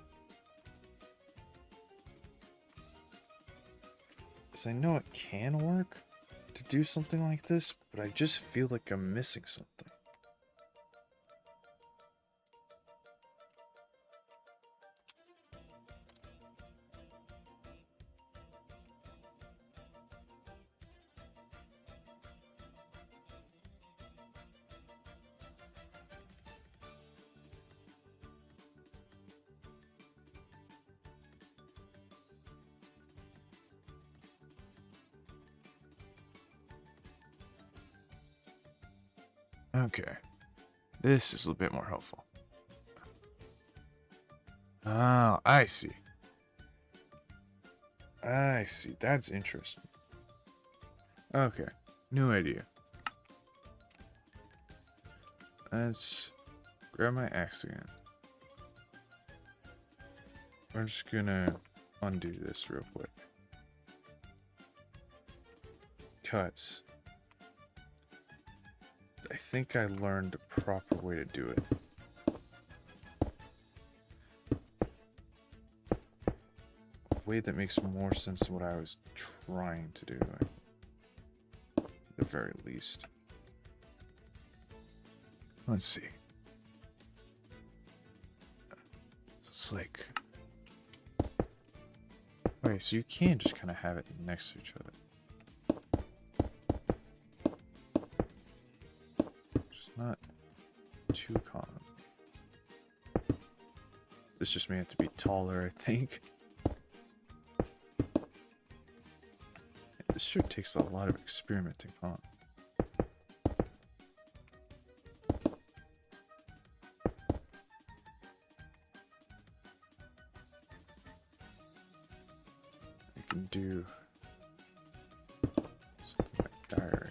Because I know it can work to do something like this, but I just feel like I'm missing something. Okay, this is a bit more helpful. Oh, I see. I see, that's interesting. Okay, new idea. Let's grab my axe again. We're just gonna undo this real quick. Cuts. I think I learned the proper way to do it. A way that makes more sense than what I was trying to do, at the very least. Let's see. It's like... Wait, so you can just kind of have it next to each other. Not too common. This just may have to be taller, I think. This sure takes a lot of experimenting, huh? I can do something like diary.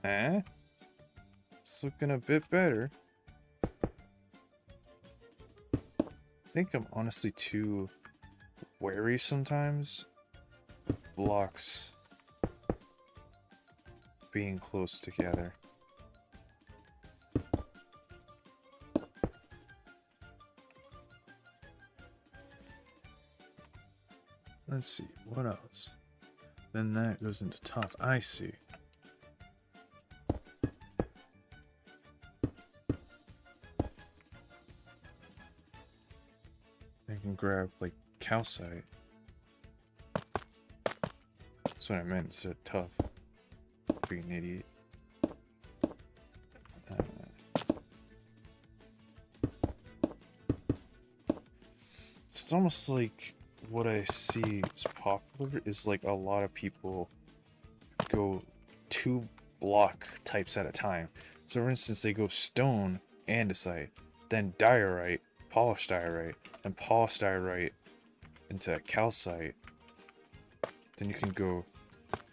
Eh? It's looking a bit better. I think I'm honestly too wary sometimes of blocks being close together. Let's see, what else? Then that goes into top. I see. I can grab, like, calcite. That's what I meant instead of tough. Being an idiot. It's almost like what I see is popular is like a lot of people go 2 block types at a time. So for instance, they go stone, andesite, then diorite, polished diorite, and polished diorite into calcite. Then you can go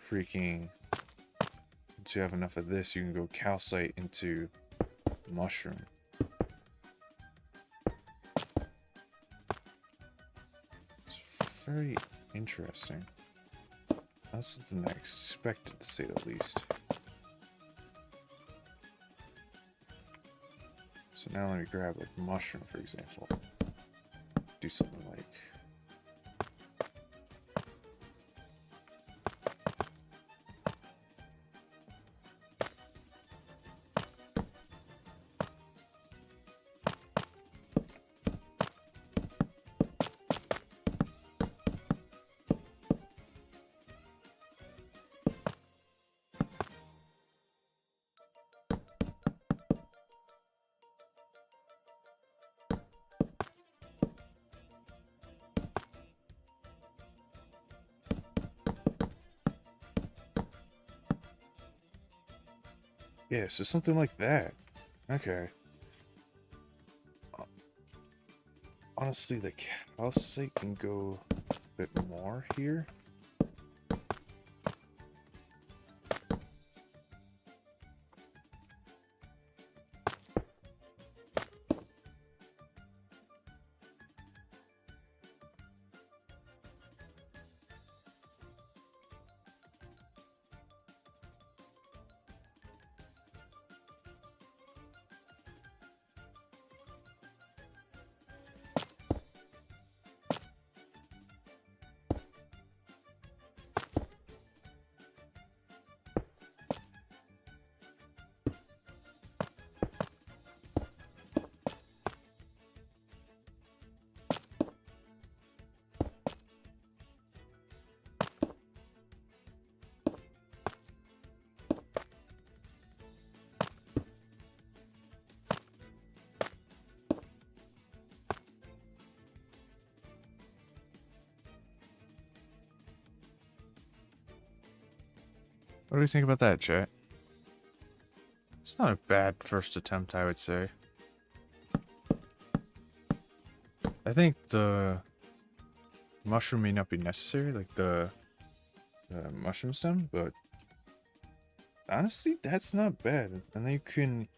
freaking, once you have enough of this, you can go calcite into mushroom. It's very interesting. That's something I expected, to say the least. So now let me grab like mushroom, for example. Do something like... Yeah, so something like that. Okay. Honestly, the calcite can go a bit more here. What do you think about that, chat? It's not a bad first attempt, I would say. I think the mushroom may not be necessary, like the mushroom stem, but honestly, that's not bad. And then you can...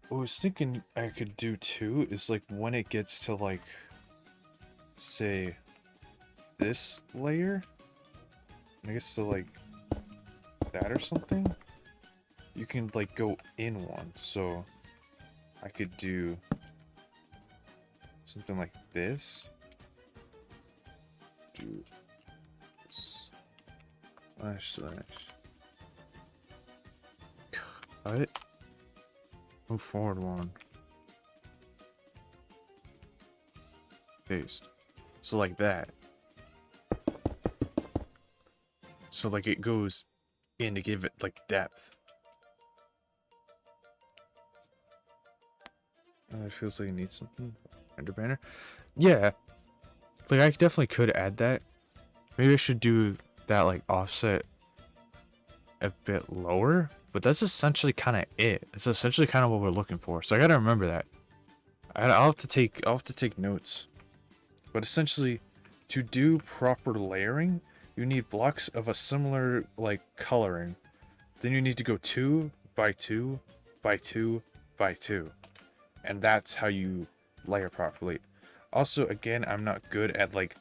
What I was thinking I could do too is like when it gets to like, say, this layer, I guess to like that or something, you can like go in one. So I could do something like this. Do slash cut. Move forward one. Paste. So like that. So like it goes in to give it like depth. It feels like it needs something. Render banner. Yeah. Like I definitely could add that. Maybe I should do that like offset a bit lower. But that's essentially kind of it. It's essentially kind of what we're looking for. So I gotta remember that. I'll have to take notes. But essentially, to do proper layering, you need blocks of a similar like coloring. Then you need to go 2 by 2 by 2 by 2, and that's how you layer properly. Also, again, I'm not good at like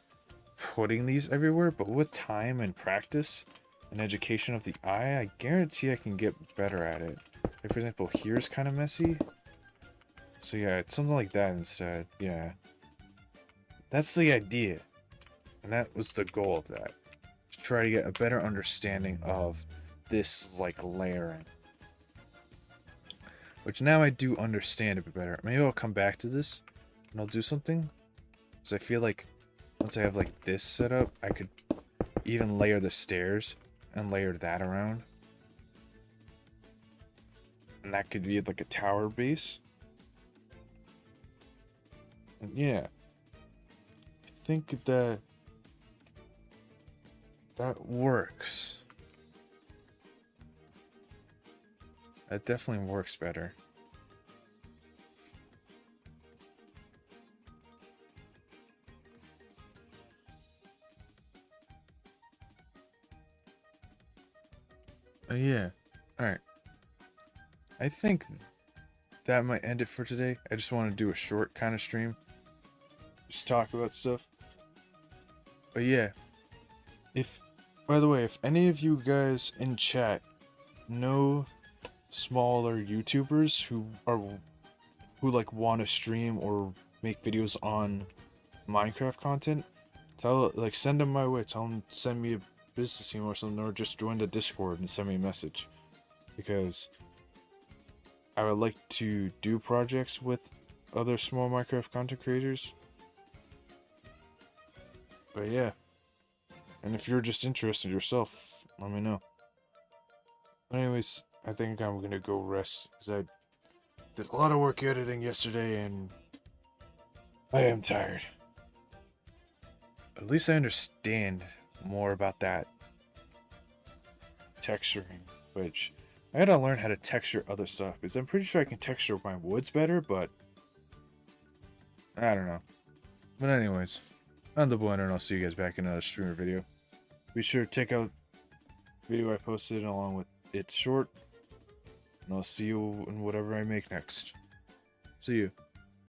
putting these everywhere, but with time and practice and education of the eye, I guarantee I can get better at it. Like, for example, here's kind of messy. So yeah, it's something like that instead. Yeah. That's the idea. And that was the goal of that. To try to get a better understanding of this, like, layering. Which now I do understand a bit better. Maybe I'll come back to this and I'll do something. Because I feel like once I have, like, this set up, I could even layer the stairs and layer that around. And that could be like a tower base. And yeah. I think that works. That definitely works better. Yeah. Alright. I think that might end it for today. I just want to do a short kind of stream. Just talk about stuff. But yeah. By the way, if any of you guys in chat know smaller YouTubers who like want to stream or make videos on Minecraft content, send them my way. Tell them send me a business email or something, or just join the Discord and send me a message, because I would like to do projects with other small Minecraft content creators. But yeah, and if you're just interested yourself, let me know. Anyways, I think I'm gonna go rest because I did a lot of work editing yesterday and I am tired. At least I understand more about that texturing, which I gotta learn how to texture other stuff, because I'm pretty sure I can texture my woods better, but I don't know. But anyways, I'm the Blender, and I'll see you guys back in another streamer video. Be sure to check out the video I posted along with It's Short, and I'll see you in whatever I make next. See you.